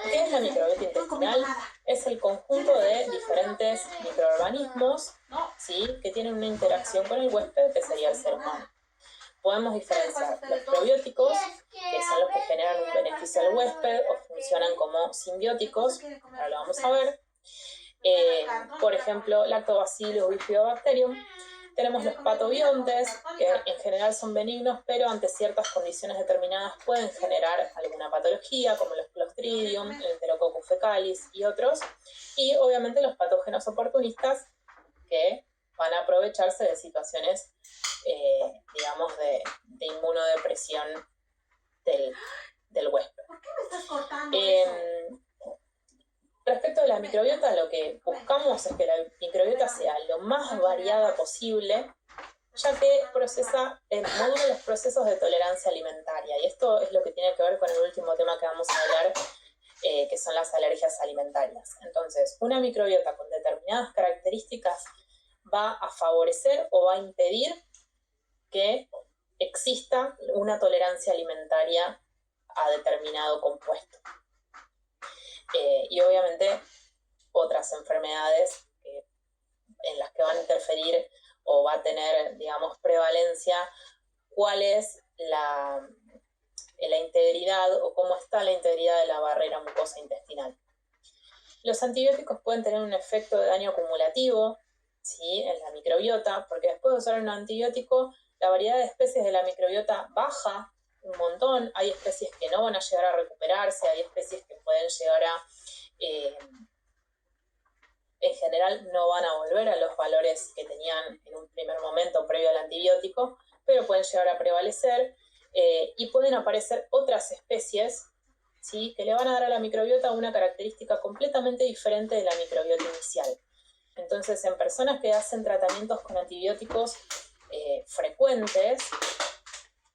¿qué es la microbiota intestinal? Es el conjunto de diferentes microorganismos, ¿sí?, que tienen una interacción con el huésped, que sería el ser humano. Podemos diferenciar los probióticos, que son los que generan un beneficio al huésped o funcionan como simbióticos, ahora lo vamos a ver. Por ejemplo, Lactobacillus bifidobacterium. Tenemos los patobiontes, que en general son benignos, pero ante ciertas condiciones determinadas pueden generar alguna patología, como los Clostridium, el Enterococcus fecalis y otros. Y obviamente los patógenos oportunistas, que van a aprovecharse de situaciones, digamos, de inmunodepresión del huésped. ¿Por qué me estás cortando eso? Respecto a la microbiota, lo que buscamos es que la microbiota sea lo más variada posible, ya que modula los procesos de tolerancia alimentaria. Y esto es lo que tiene que ver con el último tema que vamos a hablar, que son las alergias alimentarias. Entonces, una microbiota con determinadas características va a favorecer o va a impedir que exista una tolerancia alimentaria a determinado compuesto. Y obviamente otras enfermedades en las que van a interferir o va a tener, digamos, prevalencia cuál es la integridad o cómo está la integridad de la barrera mucosa intestinal. Los antibióticos pueden tener un efecto de daño acumulativo, ¿sí?, en la microbiota, porque después de usar un antibiótico la variedad de especies de la microbiota baja un montón, hay especies que no van a llegar a recuperarse, hay especies que pueden llegar a, en general no van a volver a los valores que tenían en un primer momento previo al antibiótico, pero pueden llegar a prevalecer y pueden aparecer otras especies, ¿sí?, que le van a dar a la microbiota una característica completamente diferente de la microbiota inicial. Entonces, en personas que hacen tratamientos con antibióticos frecuentes,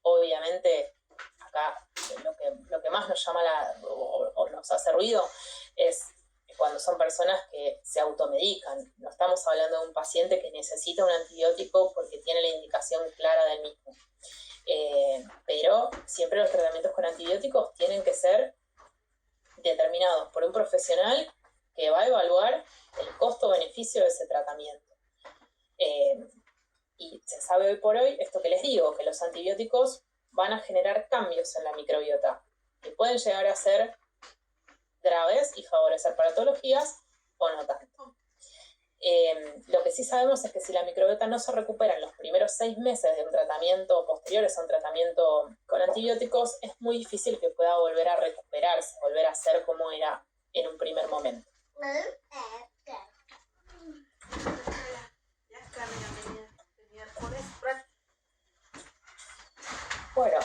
obviamente acá lo que más nos llama o nos hace ruido es cuando son personas que se automedican. No estamos hablando de un paciente que necesita un antibiótico porque tiene la indicación clara del mismo. Pero siempre los tratamientos con antibióticos tienen que ser determinados por un profesional que va a evaluar el costo-beneficio de ese tratamiento. Y se sabe hoy por hoy, esto que les digo, que los antibióticos van a generar cambios en la microbiota, que pueden llegar a ser graves y favorecer patologías o no tanto. Lo que sí sabemos es que si la microbiota no se recupera en los primeros 6 meses de un tratamiento, posteriores a un tratamiento con antibióticos, es muy difícil que pueda volver a recuperarse, volver a ser como era en un primer momento. Bueno,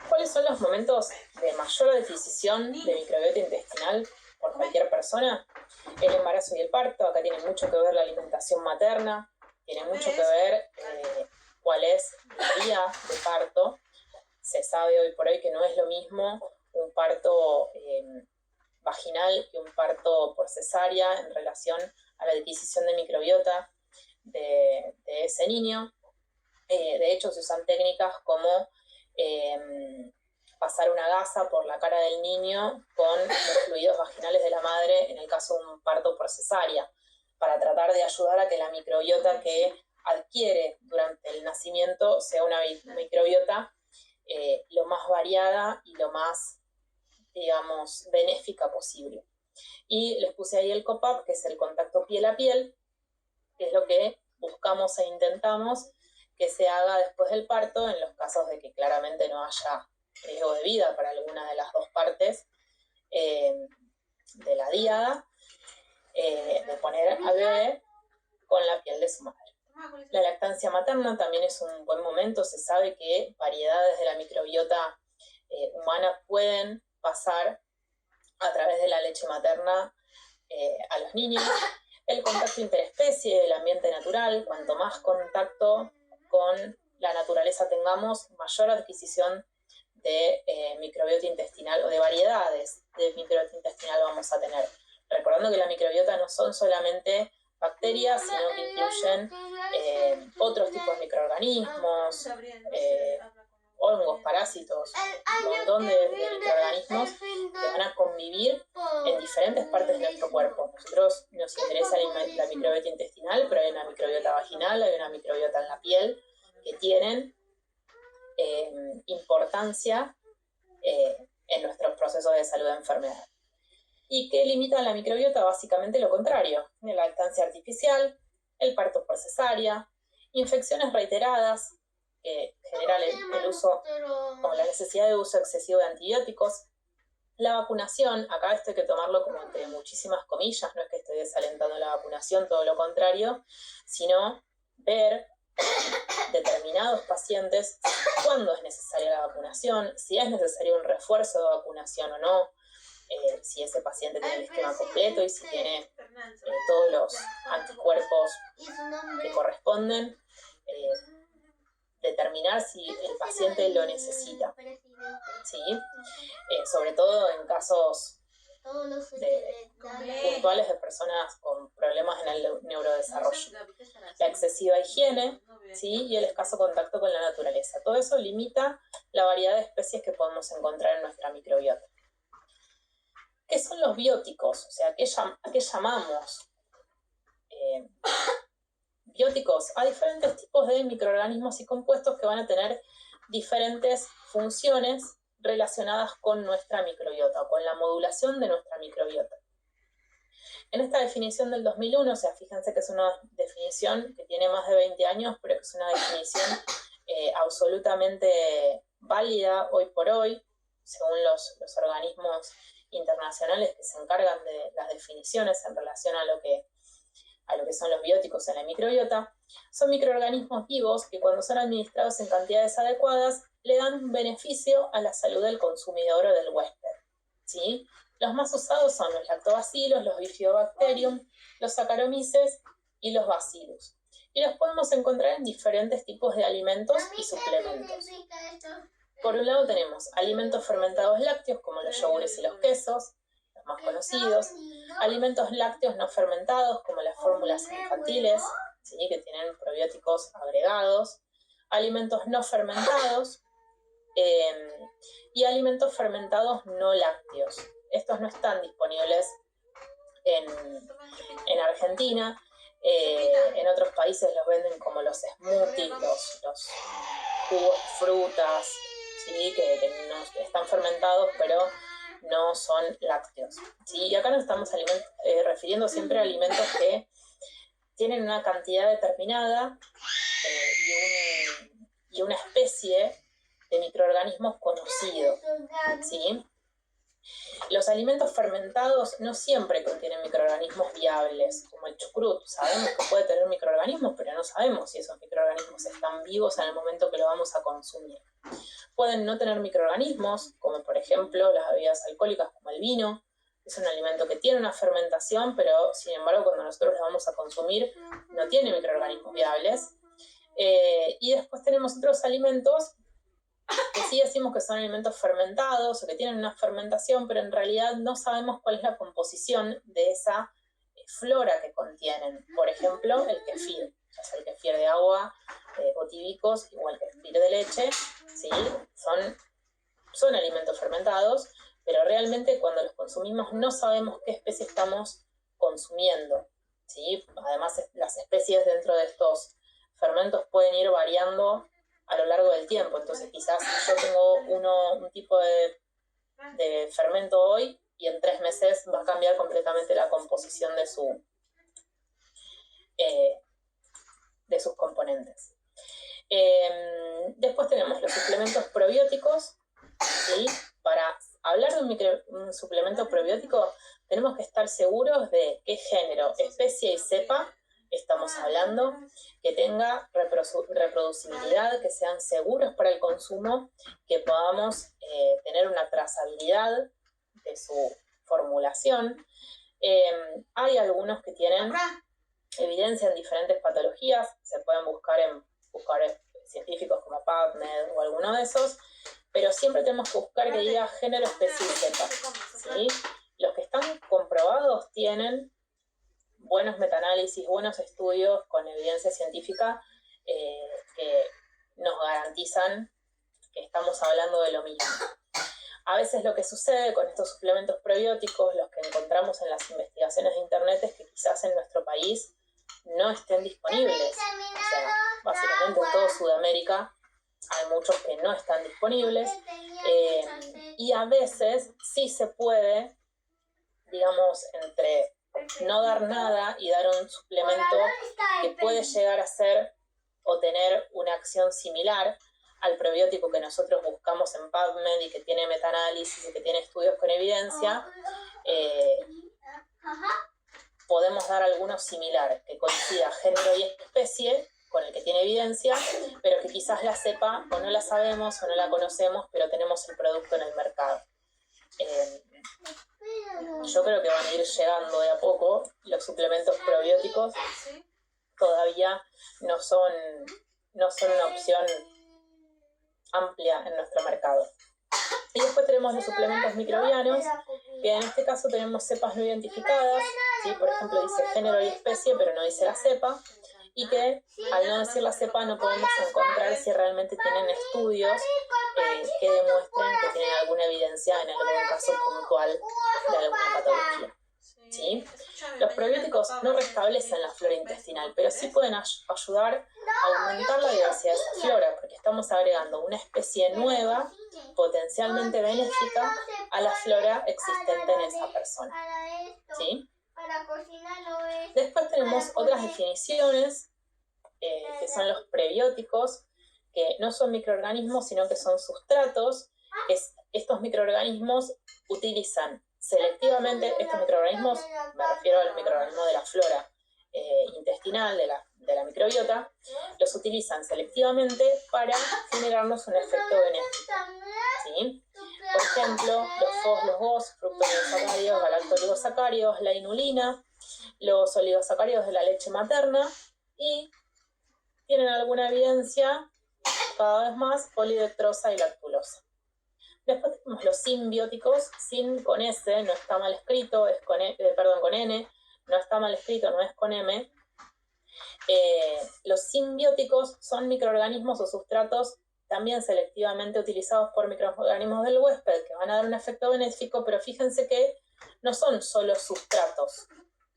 ¿cuáles son los momentos de mayor adquisición de microbiota intestinal por cualquier persona? El embarazo y el parto. Acá tiene mucho que ver la alimentación materna, tiene mucho que ver cuál es la vía de parto. Se sabe hoy por hoy que no es lo mismo un parto vaginal que un parto por cesárea en relación a la adquisición de microbiota de ese niño. De hecho, se usan técnicas como pasar una gasa por la cara del niño con los fluidos vaginales de la madre en el caso de un parto por cesárea, para tratar de ayudar a que la microbiota que adquiere durante el nacimiento sea una microbiota lo más variada y lo más, digamos, benéfica posible. Y les puse ahí el COPAP, que es el contacto piel a piel, que es lo que buscamos e intentamos que se haga después del parto en los casos de que claramente no haya riesgo de vida para alguna de las dos partes de la díada, de poner al bebé con la piel de su madre. La lactancia materna también es un buen momento. Se sabe que variedades de la microbiota humana pueden pasar a través de la leche materna a los niños. El contacto interespecie, el ambiente natural, cuanto más contacto con la naturaleza tengamos, mayor adquisición de microbiota intestinal o de variedades de microbiota intestinal vamos a tener. Recordando que la microbiota no son solamente bacterias, sino que incluyen otros tipos de microorganismos, hongos, parásitos, un montón de microorganismos que van a convivir en diferentes partes de nuestro cuerpo. Nosotros nos interesa la microbiota intestinal, pero hay una microbiota vaginal, hay una microbiota en la piel, que tienen importancia en nuestros procesos de salud y enfermedad. ¿Y qué limitan la microbiota? Básicamente lo contrario: la lactancia artificial, el parto por cesárea, infecciones reiteradas, que generan el uso o la necesidad de uso excesivo de antibióticos, la vacunación. Acá esto hay que tomarlo como entre muchísimas comillas, no es que estoy desalentando la vacunación, todo lo contrario, sino ver determinados pacientes cuándo es necesaria la vacunación, si es necesario un refuerzo de vacunación o no, si ese paciente tiene el esquema completo y si tiene todos los anticuerpos que corresponden, determinar si el paciente lo necesita, ¿sí? Sobre todo en casos puntuales de personas con problemas en el neurodesarrollo. La excesiva higiene, ¿sí?, y el escaso contacto con la naturaleza. Todo eso limita la variedad de especies que podemos encontrar en nuestra microbiota. ¿Qué son los bióticos? O sea, ¿a qué llamamos bióticos? A diferentes tipos de microorganismos y compuestos que van a tener diferentes funciones relacionadas con nuestra microbiota o con la modulación de nuestra microbiota. En esta definición del 2001, o sea, fíjense que es una definición que tiene más de 20 años, pero que es una definición absolutamente válida hoy por hoy, según los organismos internacionales que se encargan de las definiciones en relación a lo que son los bióticos en la microbiota. Son microorganismos vivos que cuando son administrados en cantidades adecuadas le dan un beneficio a la salud del consumidor o del huésped, ¿sí? Los más usados son los lactobacilos, los bifidobacterium, los saccharomyces y los bacillus. Y los podemos encontrar en diferentes tipos de alimentos y suplementos. Por un lado tenemos alimentos fermentados lácteos como los yogures y los quesos, los más conocidos, alimentos lácteos no fermentados como las fórmulas infantiles, ¿sí? Que tienen probióticos agregados, alimentos no fermentados y alimentos fermentados no lácteos. Estos no están disponibles en Argentina. En otros países los venden como los smoothies, los jugos de frutas, ¿sí? que no están fermentados pero no son lácteos, ¿sí? Y acá nos estamos refiriendo siempre a alimentos que tienen una cantidad determinada y una especie de microorganismos conocido, ¿sí? Los alimentos fermentados no siempre contienen microorganismos viables, como el chucrut. Sabemos que puede tener microorganismos, pero no sabemos si esos microorganismos están vivos en el momento que lo vamos a consumir. Pueden no tener microorganismos, como por ejemplo las bebidas alcohólicas como el vino. Es un alimento que tiene una fermentación, pero sin embargo cuando nosotros lo vamos a consumir no tiene microorganismos viables. Y después tenemos otros alimentos que sí decimos que son alimentos fermentados o que tienen una fermentación, pero en realidad no sabemos cuál es la composición de esa flora que contienen. Por ejemplo, el kefir, ya sea el kefir de agua o tíbicos, o el kefir de leche, ¿sí? Son alimentos fermentados, pero realmente cuando los consumimos no sabemos qué especie estamos consumiendo, ¿sí? Además, las especies dentro de estos fermentos pueden ir variando a lo largo del tiempo. Entonces quizás yo tengo un tipo de fermento hoy y en 3 meses va a cambiar completamente la composición de sus componentes. Después tenemos los suplementos probióticos, ¿sí? Para hablar de un suplemento probiótico tenemos que estar seguros de qué género, especie y cepa estamos hablando, que tenga reproducibilidad, que sean seguros para el consumo, que podamos tener una trazabilidad de su formulación. Hay algunos que tienen evidencia en diferentes patologías, se pueden buscar en buscadores científicos como PubMed o alguno de esos, pero siempre tenemos que buscar que diga género, especie y cepa, ¿sí? Los que están comprobados tienen buenos metaanálisis, buenos estudios con evidencia científica que nos garantizan que estamos hablando de lo mismo. A veces lo que sucede con estos suplementos probióticos, los que encontramos en las investigaciones de internet, es que quizás en nuestro país no estén disponibles. O sea, básicamente en toda Sudamérica hay muchos que no están disponibles y a veces sí se puede, digamos, entre no dar nada y dar un suplemento que puede llegar a ser o tener una acción similar al probiótico que nosotros buscamos en PubMed y que tiene metaanálisis y que tiene estudios con evidencia, podemos dar alguno similar, que coincida género y especie con el que tiene evidencia, pero que quizás la cepa o no la sabemos o no la conocemos, pero tenemos el producto en el mercado. Yo creo que van a ir llegando de a poco. Los suplementos probióticos todavía no son una opción amplia en nuestro mercado. Y después tenemos los suplementos microbianos, que en este caso tenemos cepas no identificadas, ¿sí? Por ejemplo dice género y especie, pero no dice la cepa, y que al no decir la cepa no podemos encontrar si realmente tienen estudios que demuestren que tienen alguna evidencia en algún caso puntual de alguna patología, ¿sí? Los probióticos no restablecen la flora intestinal, pero sí pueden ayudar a aumentar la diversidad de esa flora, porque estamos agregando una especie nueva, potencialmente benéfica, a la flora existente en esa persona, ¿sí? Después tenemos otras definiciones, que son los prebióticos, que no son microorganismos, sino que son sustratos. Estos microorganismos utilizan selectivamente, estos microorganismos, me refiero al microorganismo de la flora intestinal, de la microbiota, los utilizan selectivamente para generarnos un efecto benéfico, ¿sí? Por ejemplo, los GOS, fructooligosacáridos, galactooligosacáridos, la inulina, los oligosacáridos de la leche materna, y tienen alguna evidencia cada vez más polidextrosa y lactulosa. Después tenemos los simbióticos, sin con S, no está mal escrito, es con N, no está mal escrito, no es con M. Los simbióticos son microorganismos o sustratos también selectivamente utilizados por microorganismos del huésped que van a dar un efecto benéfico, pero fíjense que no son solo sustratos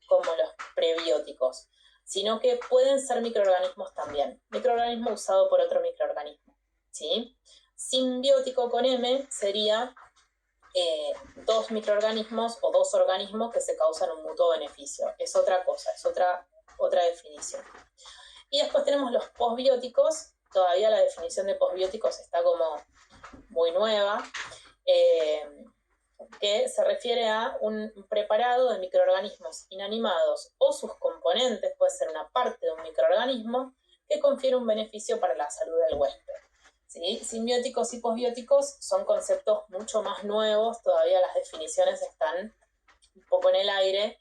como los prebióticos, sino que pueden ser microorganismos también. Microorganismo usado por otro microorganismo, ¿sí? Simbiótico con M sería dos microorganismos o dos organismos que se causan un mutuo beneficio. Es otra cosa, es otra definición. Y después tenemos los posbióticos. Todavía la definición de posbióticos está como muy nueva, que se refiere a un preparado de microorganismos inanimados o sus componentes, puede ser una parte de un microorganismo, que confiere un beneficio para la salud del huésped. ¿Sí? Simbióticos y posbióticos son conceptos mucho más nuevos, todavía las definiciones están un poco en el aire,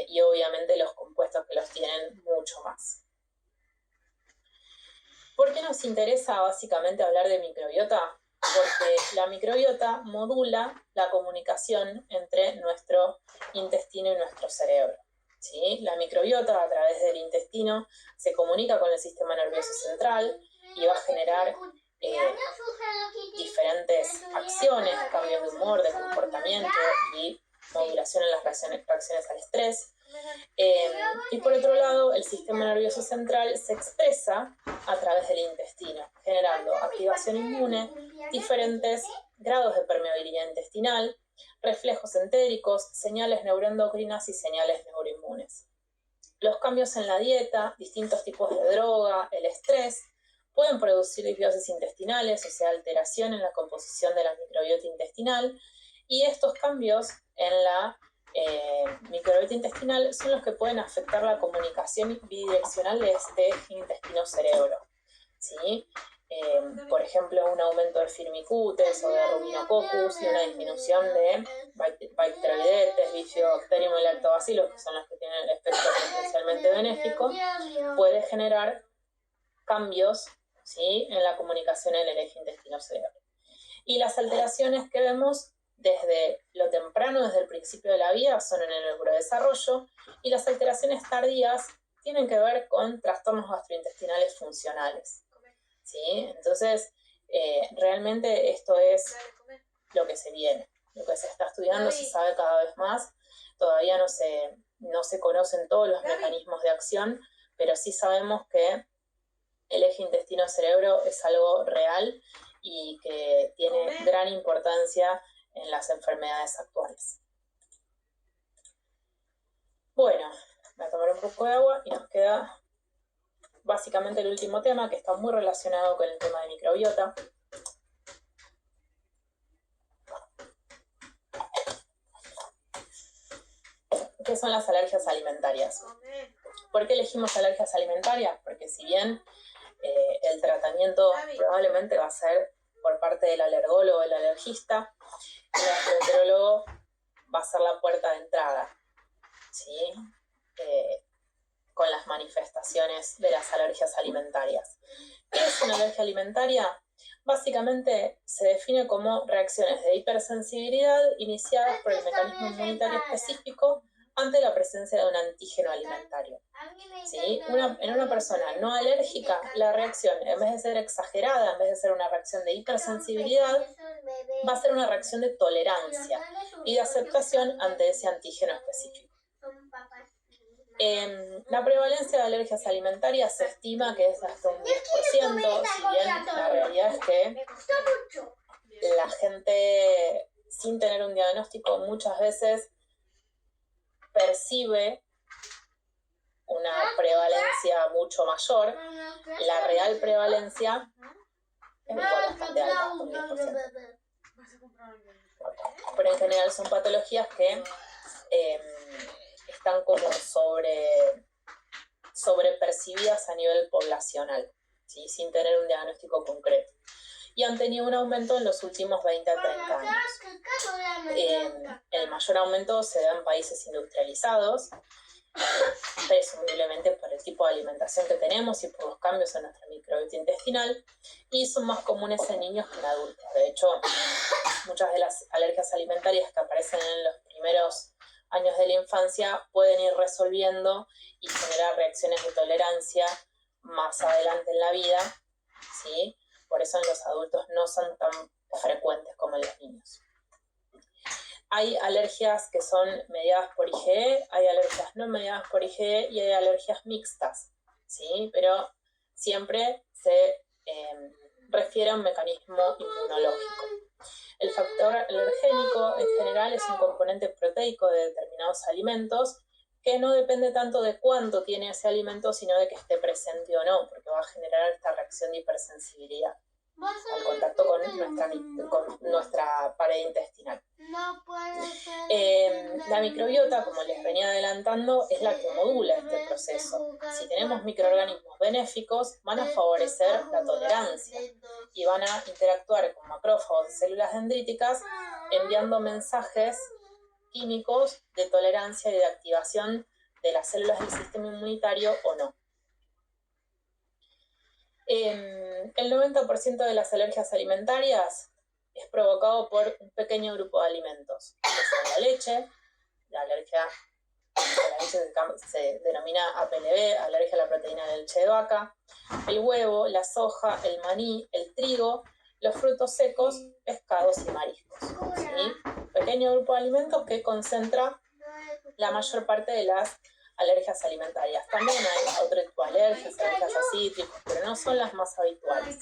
y obviamente los compuestos que los tienen mucho más. ¿Por qué nos interesa básicamente hablar de microbiota? Porque la microbiota modula la comunicación entre nuestro intestino y nuestro cerebro, ¿sí? La microbiota a través del intestino se comunica con el sistema nervioso central y va a generar diferentes acciones, cambios de humor, de comportamiento y modulación en las reacciones al estrés. Y por otro lado, el sistema nervioso central se expresa a través del intestino, generando activación inmune, diferentes grados de permeabilidad intestinal, reflejos entéricos, señales neuroendocrinas y señales neuroinmunes. Los cambios en la dieta, distintos tipos de droga, el estrés, pueden producir disbiosis intestinales, o sea, alteración en la composición de la microbiota intestinal, y estos cambios en la microbiota intestinal son los que pueden afectar la comunicación bidireccional de este eje intestino-cerebro, ¿sí? Por ejemplo, un aumento de firmicutes o de ruminococcus y una disminución de bacteroidetes, bifidobacterium y lactobacillus, que son los que tienen el efecto potencialmente benéfico, puede generar cambios, ¿sí?, en la comunicación en el eje intestino-cerebro. Y las alteraciones que vemos desde lo temprano, desde el principio de la vida, son en el neurodesarrollo, y las alteraciones tardías tienen que ver con trastornos gastrointestinales funcionales, ¿sí? Entonces, realmente esto es lo que se viene, lo que se está estudiando, se sabe cada vez más. Todavía no se conocen todos los mecanismos de acción, pero sí sabemos que el eje intestino-cerebro es algo real y que tiene gran importancia en las enfermedades actuales. Bueno, voy a tomar un poco de agua y nos queda básicamente el último tema, que está muy relacionado con el tema de microbiota. ¿Qué son las alergias alimentarias? ¿Por qué elegimos alergias alimentarias? Porque si bien el tratamiento probablemente va a ser por parte del alergólogo o el alergista, el gastroenterólogo va a ser la puerta de entrada, ¿sí? Con las manifestaciones de las alergias alimentarias. ¿Qué es una alergia alimentaria? Básicamente se define como reacciones de hipersensibilidad iniciadas por el mecanismo inmunitario específico ante la presencia de un antígeno alimentario, ¿sí? En una persona no alérgica, la reacción, en vez de ser exagerada, en vez de ser una reacción de hipersensibilidad, va a ser una reacción de tolerancia y de aceptación ante ese antígeno específico. La prevalencia de alergias alimentarias se estima que es hasta un 10%, si bien la realidad es que la gente, sin tener un diagnóstico, muchas veces percibe una prevalencia mucho mayor. La real prevalencia igual bastante alta, un 10%. Pero en general son patologías que están como sobrepercibidas a nivel poblacional, ¿sí? Sin tener un diagnóstico concreto. Y han tenido un aumento en los últimos 20 a 30 años. El mayor aumento se da en países industrializados, presumiblemente por el tipo de alimentación que tenemos y por los cambios en nuestra microbiota intestinal, y son más comunes en niños que en adultos. De hecho, muchas de las alergias alimentarias que aparecen en los primeros años de la infancia pueden ir resolviendo y generar reacciones de tolerancia más adelante en la vida, ¿sí? Por eso en los adultos no son tan frecuentes como en los niños. Hay alergias que son mediadas por IgE, hay alergias no mediadas por IgE y hay alergias mixtas, ¿sí? Pero siempre se refiere a un mecanismo inmunológico. El factor alergénico en general es un componente proteico de determinados alimentos que no depende tanto de cuánto tiene ese alimento, sino de que esté presente o no, porque va a generar esta reacción de hipersensibilidad al contacto con nuestra pared intestinal. La microbiota, como les venía adelantando, es la que modula este proceso. Si tenemos microorganismos benéficos, van a favorecer la tolerancia y van a interactuar con macrófagos de células dendríticas enviando mensajes químicos de tolerancia y de activación de las células del sistema inmunitario o no. El 90% de las alergias alimentarias es provocado por un pequeño grupo de alimentos, que son la leche, la alergia a la leche se denomina APLB, alergia a la proteína de leche de vaca, el huevo, la soja, el maní, el trigo, los frutos secos, pescados y mariscos, ¿sí? Pequeño grupo de alimentos que concentra la mayor parte de las alergias alimentarias. También hay otro tipo de alergias a cítricos, pero no son las más habituales.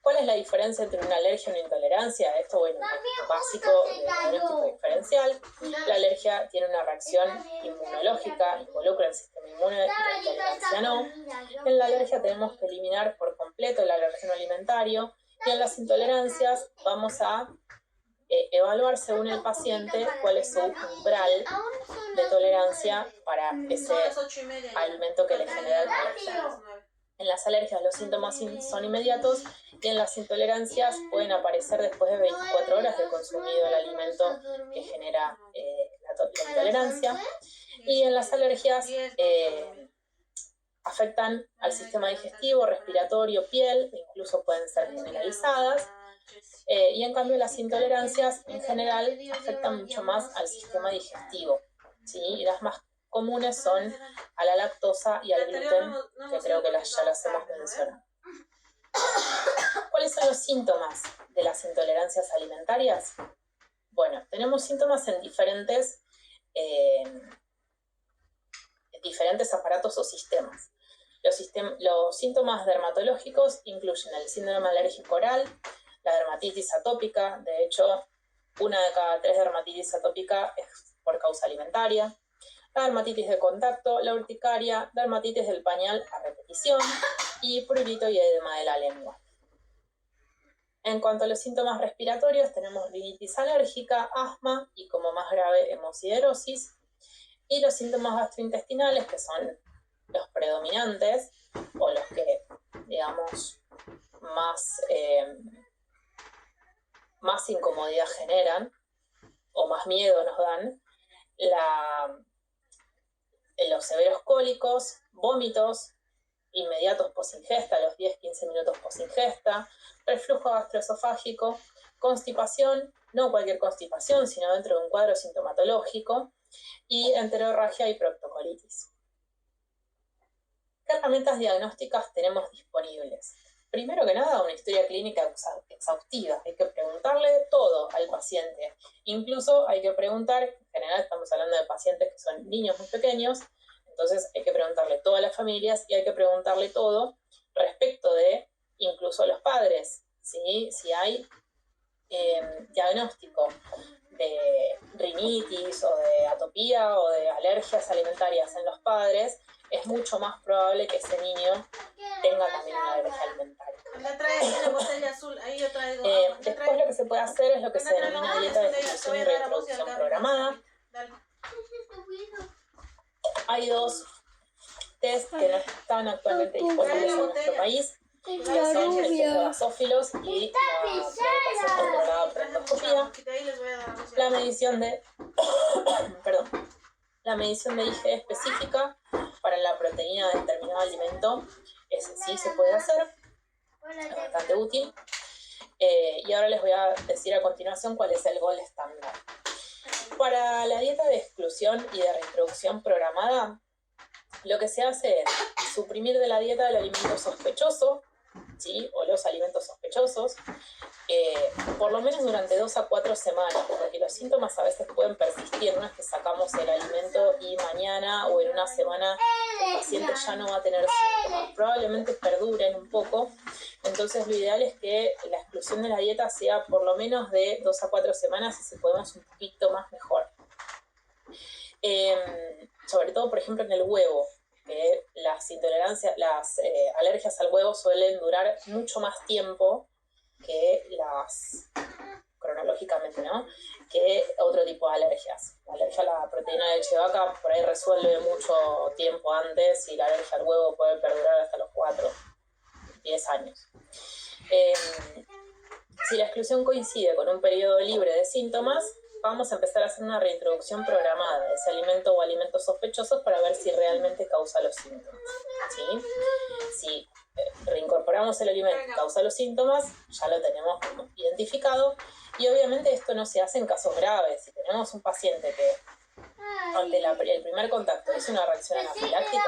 ¿Cuál es la diferencia entre una alergia y una intolerancia? Esto, bueno, es básico de diagnóstico diferencial. La alergia tiene una reacción inmunológica, involucra el sistema inmune, y la intolerancia no. En la alergia tenemos que eliminar por completo el alergeno alimentario, y en las intolerancias vamos a evaluar según el paciente cuál es su umbral de tolerancia para ese alimento que le genera el alergia. En las alergias los síntomas son inmediatos y en las intolerancias pueden aparecer después de 24 horas de consumido el alimento que genera la intolerancia. Y en las alergias afectan al sistema digestivo, respiratorio, piel, incluso pueden ser generalizadas. Y en cambio las intolerancias en general afectan mucho más al sistema digestivo, ¿sí? Y las más comunes son a la lactosa y al gluten, que creo que ya las hemos mencionado. ¿Cuáles son los síntomas de las intolerancias alimentarias? Bueno, tenemos síntomas en diferentes aparatos o sistemas. Los síntomas dermatológicos incluyen el síndrome alérgico oral, la dermatitis atópica. De hecho, 1 de cada 3 dermatitis atópica es por causa alimentaria, la dermatitis de contacto, la urticaria, dermatitis del pañal a repetición y prurito y edema de la lengua. En cuanto a los síntomas respiratorios, tenemos rinitis alérgica, asma y, como más grave, hemosiderosis. Y los síntomas gastrointestinales, que son los predominantes o los que, digamos, más incomodidad generan o más miedo nos dan, los severos cólicos, vómitos inmediatos posingesta, los 10-15 minutos posingesta, reflujo gastroesofágico, constipación, no cualquier constipación, sino dentro de un cuadro sintomatológico, y enterorragia y proctocolitis. ¿Qué herramientas diagnósticas tenemos disponibles? Primero que nada, una historia clínica exhaustiva. Hay que preguntarle todo al paciente. Incluso hay que preguntar, en general estamos hablando de pacientes que son niños muy pequeños, entonces hay que preguntarle todo a las familias y hay que preguntarle todo respecto de incluso los padres, ¿sí? Si hay diagnóstico de rinitis o de atopía o de alergias alimentarias en los padres, es mucho más probable que ese niño tenga también una alergia alimentaria. Me trae una botella azul, ahí yo traigo. Después lo que se puede hacer es lo que se denomina dieta de exclusión y reintroducción programada. Hay 2 test que no están actualmente disponibles en nuestro país, que son el test de basófilos y la presentación controlada por endoscopía. La medición de la medición de IgE específica para la proteína de determinado alimento, ese sí se puede hacer, es bastante útil. Y ahora les voy a decir a continuación cuál es el gold estándar. Para la dieta de exclusión y de reintroducción programada, lo que se hace es suprimir de la dieta el alimento sospechoso, ¿sí? O los alimentos sospechosos, por lo menos durante 2 a 4 semanas, porque los síntomas a veces pueden persistir. No es que sacamos el alimento y mañana o en una semana el paciente ya no va a tener síntomas, probablemente perduren un poco. Entonces lo ideal es que la exclusión de la dieta sea por lo menos de 2 a 4 semanas, y si podemos un poquito más mejor. Sobre todo, por ejemplo, en el huevo, que las alergias al huevo suelen durar mucho más tiempo que cronológicamente, ¿no? Que otro tipo de alergias. La alergia a la proteína de leche de vaca por ahí resuelve mucho tiempo antes, y la alergia al huevo puede perdurar hasta los 4, 10 años. Si la exclusión coincide con un periodo libre de síntomas, vamos a empezar a hacer una reintroducción programada de ese alimento o alimentos sospechosos para ver si realmente causa los síntomas, ¿sí? Si reincorporamos el alimento y causa los síntomas, ya lo tenemos identificado. Y obviamente esto no se hace en casos graves. Si tenemos un paciente que ante el primer contacto es una reacción anafiláctica,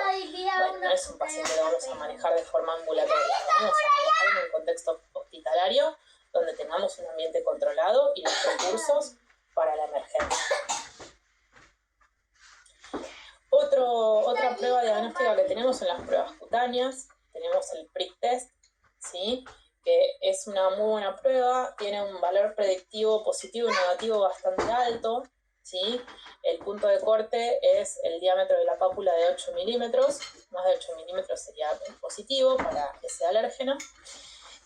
bueno, no es un paciente que vamos a manejar de forma ambulatoria, lo vamos a manejar en un contexto hospitalario donde tengamos un ambiente controlado y los recursos para la emergencia. Otra prueba diagnóstica que tenemos son las pruebas cutáneas. Tenemos el prick test, ¿sí? Que es una muy buena prueba, tiene un valor predictivo positivo y negativo bastante alto, ¿sí? El punto de corte es el diámetro de la pápula de 8 milímetros, más de 8 milímetros sería positivo para ese alérgeno.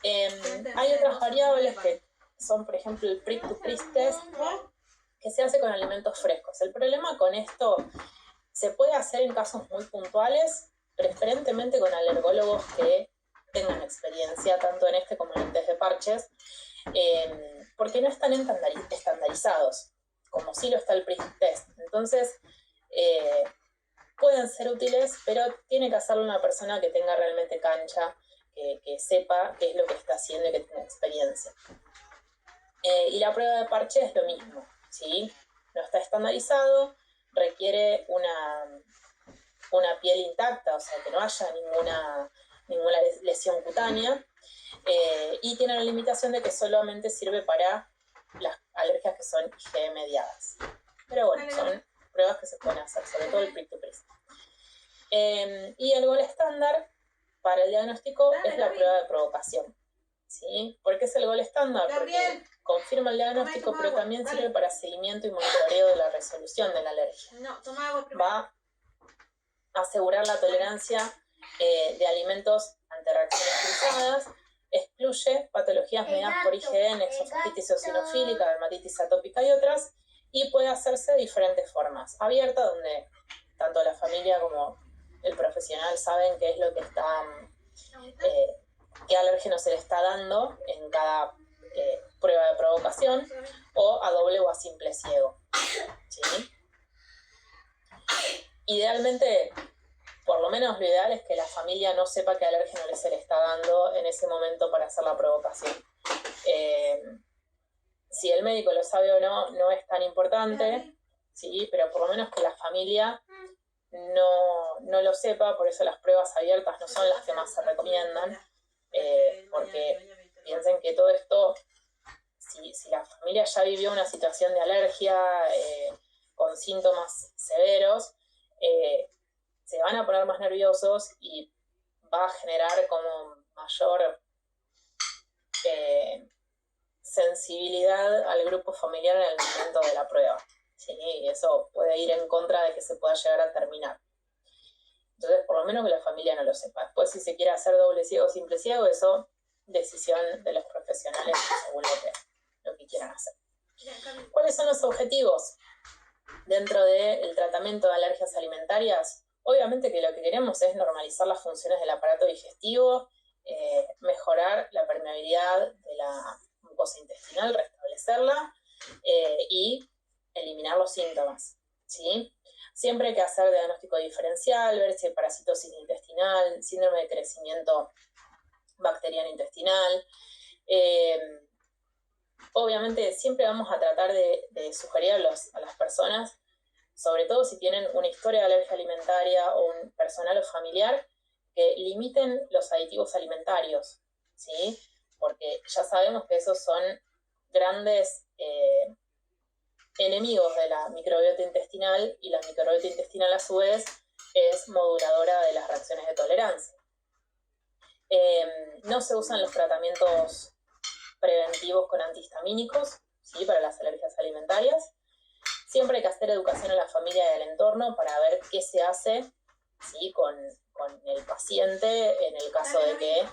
Hay otras variables que son, por ejemplo, el prick to prick test, que se hace con alimentos frescos. El problema con esto se puede hacer en casos muy puntuales, preferentemente con alergólogos que tengan experiencia tanto en este como en el test de parches, porque no están estandarizados, como sí lo está el prick test. Entonces, pueden ser útiles, pero tiene que hacerlo una persona que tenga realmente cancha, que sepa qué es lo que está haciendo y que tenga experiencia. Y la prueba de parche es lo mismo, ¿sí? No está estandarizado, requiere una piel intacta, o sea, que no haya ninguna lesión cutánea, y tiene la limitación de que solamente sirve para las alergias que son IgE mediadas. Pero bueno, son pruebas que se pueden hacer, sobre todo el prick to prick. Y el gol estándar para el diagnóstico es la prueba de provocación, ¿sí? ¿Por qué es el gol estándar? Porque confirma el diagnóstico, pero también sirve para seguimiento y monitoreo de la resolución de la alergia. Va a asegurar la tolerancia de alimentos ante reacciones cruzadas, excluye patologías mediadas por IgE, nexofagitis eosinofílica, dermatitis atópica y otras, y puede hacerse de diferentes formas. Abierta, donde tanto la familia como el profesional saben qué es lo que está, qué alérgeno se le está dando en cada prueba de provocación, o a doble o a simple ciego, ¿sí? Idealmente, por lo menos lo ideal es que la familia no sepa qué alérgeno se le está dando en ese momento para hacer la provocación. Si el médico lo sabe o no, no es tan importante, ¿sí? Pero por lo menos que la familia no lo sepa. Por eso las pruebas abiertas no son las que más se recomiendan, porque piensen que todo esto, si la familia ya vivió una situación de alergia con síntomas severos, se van a poner más nerviosos y va a generar como mayor sensibilidad al grupo familiar en el momento de la prueba, ¿sí? Y eso puede ir en contra de que se pueda llegar a terminar. Entonces, por lo menos que la familia no lo sepa. Después, si se quiere hacer doble ciego o simple ciego, eso decisión de los profesionales según lo que quieran hacer. ¿Cuáles son los objetivos dentro del tratamiento de alergias alimentarias? Obviamente que lo que queremos es normalizar las funciones del aparato digestivo, mejorar la permeabilidad de la mucosa intestinal, restablecerla y eliminar los síntomas, ¿sí? Siempre hay que hacer diagnóstico diferencial, ver si hay parasitosis intestinal, síndrome de crecimiento bacteriano intestinal. Obviamente siempre vamos a tratar de sugerir a las personas, sobre todo si tienen una historia de alergia alimentaria o un personal o familiar, que limiten los aditivos alimentarios, ¿sí? Porque ya sabemos que esos son grandes enemigos de la microbiota intestinal, y la microbiota intestinal a su vez es moduladora de las reacciones de tolerancia. No se usan los tratamientos preventivos con antihistamínicos, ¿sí? Para las alergias alimentarias. Siempre hay que hacer educación a la familia y al entorno para ver qué se hace, ¿sí? con el paciente en el caso de que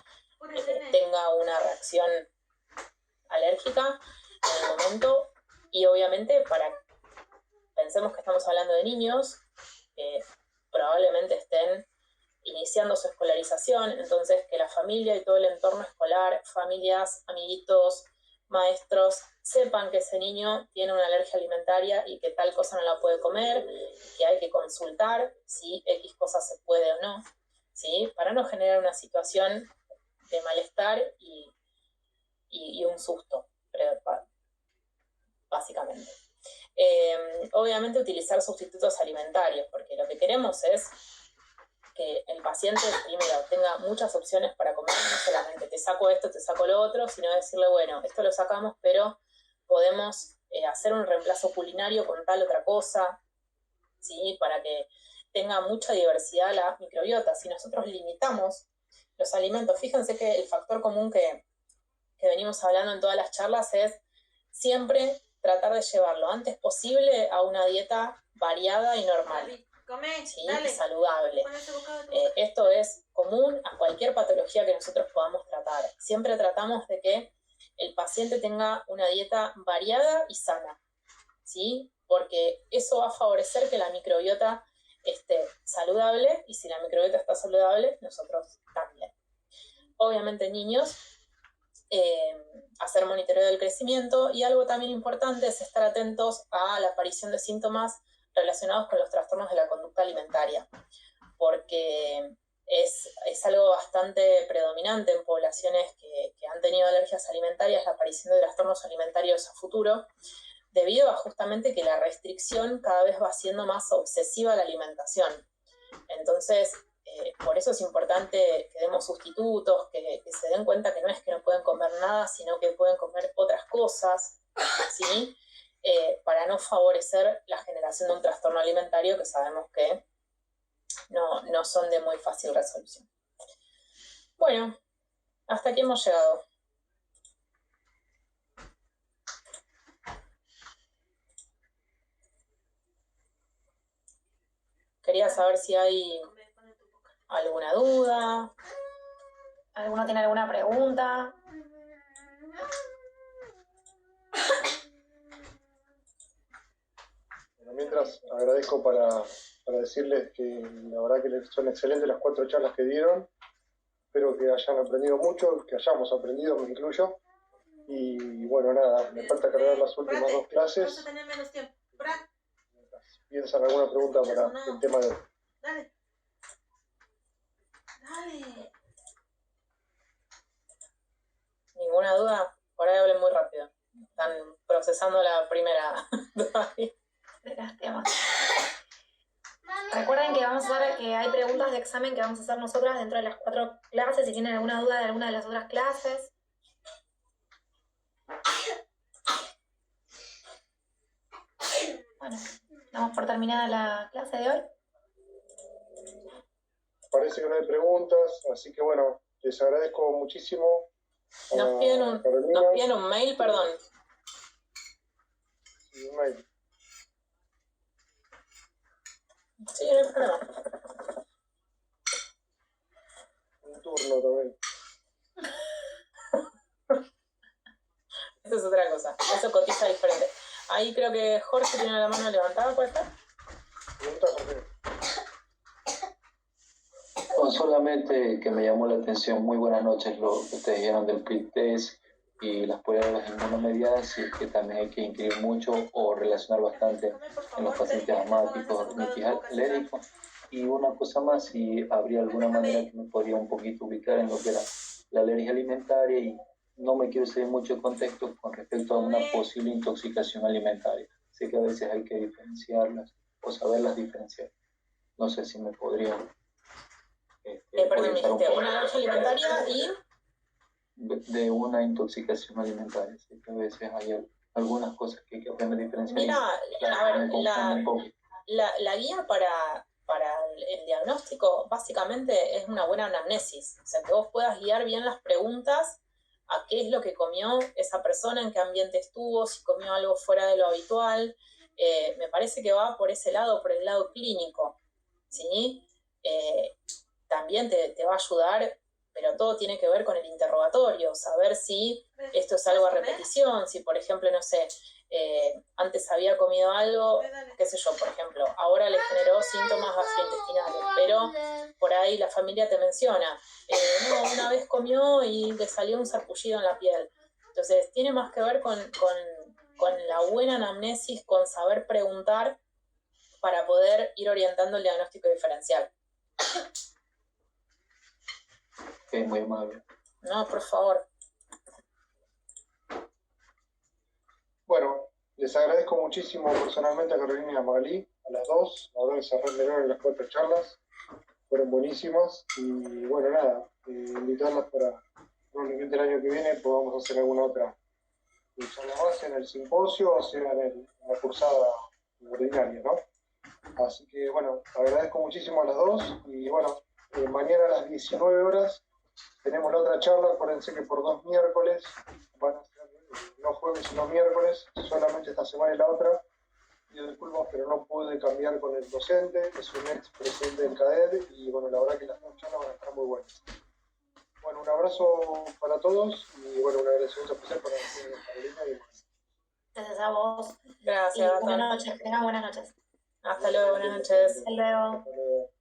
tenga una reacción alérgica en el momento. Y obviamente pensemos que estamos hablando de niños que probablemente estén iniciando su escolarización, entonces que la familia y todo el entorno escolar, familias, amiguitos, maestros, sepan que ese niño tiene una alergia alimentaria y que tal cosa no la puede comer, que hay que consultar si X cosa se puede o no, ¿sí? Para no generar una situación de malestar y un susto, básicamente. Obviamente utilizar sustitutos alimentarios, porque lo que queremos es que el paciente primero tenga muchas opciones para comer, no solamente te saco esto, te saco lo otro, sino decirle, bueno, esto lo sacamos, pero podemos hacer un reemplazo culinario con tal otra cosa, ¿sí? Para que tenga mucha diversidad la microbiota. Si nosotros limitamos los alimentos, fíjense que el factor común que venimos hablando en todas las charlas es siempre tratar de llevar lo antes posible a una dieta variada y normal. ¿Sí? Y saludable. Esto es común a cualquier patología que nosotros podamos tratar. Siempre tratamos de que el paciente tenga una dieta variada y sana, ¿sí? Porque eso va a favorecer que la microbiota esté saludable, y si la microbiota está saludable, nosotros también. Obviamente, niños, hacer monitoreo del crecimiento, y algo también importante es estar atentos a la aparición de síntomas relacionados con los trastornos de la conducta alimentaria, porque es algo bastante predominante en poblaciones que han tenido alergias alimentarias, la aparición de trastornos alimentarios a futuro, debido a justamente que la restricción cada vez va siendo más obsesiva a la alimentación. Entonces, por eso es importante que demos sustitutos, que se den cuenta que no es que no pueden comer nada, sino que pueden comer otras cosas, ¿sí? Para no favorecer la generación de un trastorno alimentario que sabemos que no son de muy fácil resolución. Bueno, hasta aquí hemos llegado. Quería saber si hay alguna duda. ¿Alguno tiene alguna pregunta? Bueno, mientras agradezco para decirles que la verdad que son excelentes las 4 charlas que dieron. Espero que hayan aprendido mucho, que hayamos aprendido, me incluyo. Y bueno, nada, me falta cargar las últimas 2 clases. Vamos a tener menos tiempo. Brad. ¿Piensan alguna pregunta para el tema de hoy? Dale. Dale. ¿Ninguna duda? Por ahí hablen muy rápido. Están procesando la primera todavía. De los temas. Recuerden que vamos a ver que hay preguntas de examen que vamos a hacer nosotras dentro de las 4 clases. Si tienen alguna duda de alguna de las otras clases. Bueno, damos por terminada la clase de hoy. Parece que no hay preguntas, así que bueno, les agradezco muchísimo. Nos piden un mail, perdón. Sí, un mail. Sí, no hay problema. turno también. Eso es otra cosa. Eso cotiza diferente. Ahí creo que Jorge tiene la mano levantada, ¿puede estar? Pregunta, Jorge. No, solamente que me llamó la atención, muy buenas noches, lo que ustedes dijeron del PIT test y las pruebas inmunomediadas, y que también hay que incluir mucho o relacionar bastante en los pacientes asmáticos, rinitis alérgicos. Y una cosa más, si habría alguna manera que me podría un poquito ubicar en lo que era la alergia alimentaria, y no me quiero salir mucho de contexto con respecto a una posible intoxicación alimentaria. Sé que a veces hay que diferenciarlas o saberlas diferenciar. No sé si me podrían... Perdón, dijiste una alergia alimentaria y... de una intoxicación alimentaria. Sé que a veces hay algunas cosas que hay que aprender a diferenciar. Mira, a ver, la guía para el diagnóstico básicamente es una buena anamnesis. O sea, que vos puedas guiar bien las preguntas a qué es lo que comió esa persona, en qué ambiente estuvo, si comió algo fuera de lo habitual. Me parece que va por ese lado, por el lado clínico, ¿sí? También te va a ayudar, pero todo tiene que ver con el interrogatorio, saber si esto es algo a repetición, si por ejemplo, no sé, antes había comido algo, qué sé yo, por ejemplo, ahora le generó síntomas gastrointestinales, pero por ahí la familia te menciona, no, una vez comió y le salió un sarpullido en la piel. Entonces, tiene más que ver con la buena anamnesis, con saber preguntar para poder ir orientando el diagnóstico diferencial. Muy amable. No, por favor. Bueno, les agradezco muchísimo personalmente a Carolina y a Magalí, a las dos. La verdad que se rendieron en las 4 charlas. Fueron buenísimas. Y bueno, nada, invitarlas para probablemente el año que viene podamos hacer alguna otra charla más en el simposio, o sea, en la cursada ordinaria, ¿no? Así que bueno, agradezco muchísimo a las dos. Y bueno, mañana a las 19 horas tenemos la otra charla. Acuérdense que por 2 miércoles van a ser, no jueves sino miércoles, solamente esta semana y la otra. Pido disculpas, pero no pude cambiar con el docente, es un ex presidente del CADED, y bueno, la verdad que las 2 charlas van a estar muy buenas. Bueno, un abrazo para todos y bueno, un agradecimiento especial para Carolina y demás. Gracias a vos. Gracias, Y buenas noches, que tengan buenas noches. Hasta luego, buenas noches. Hasta luego. Hasta luego.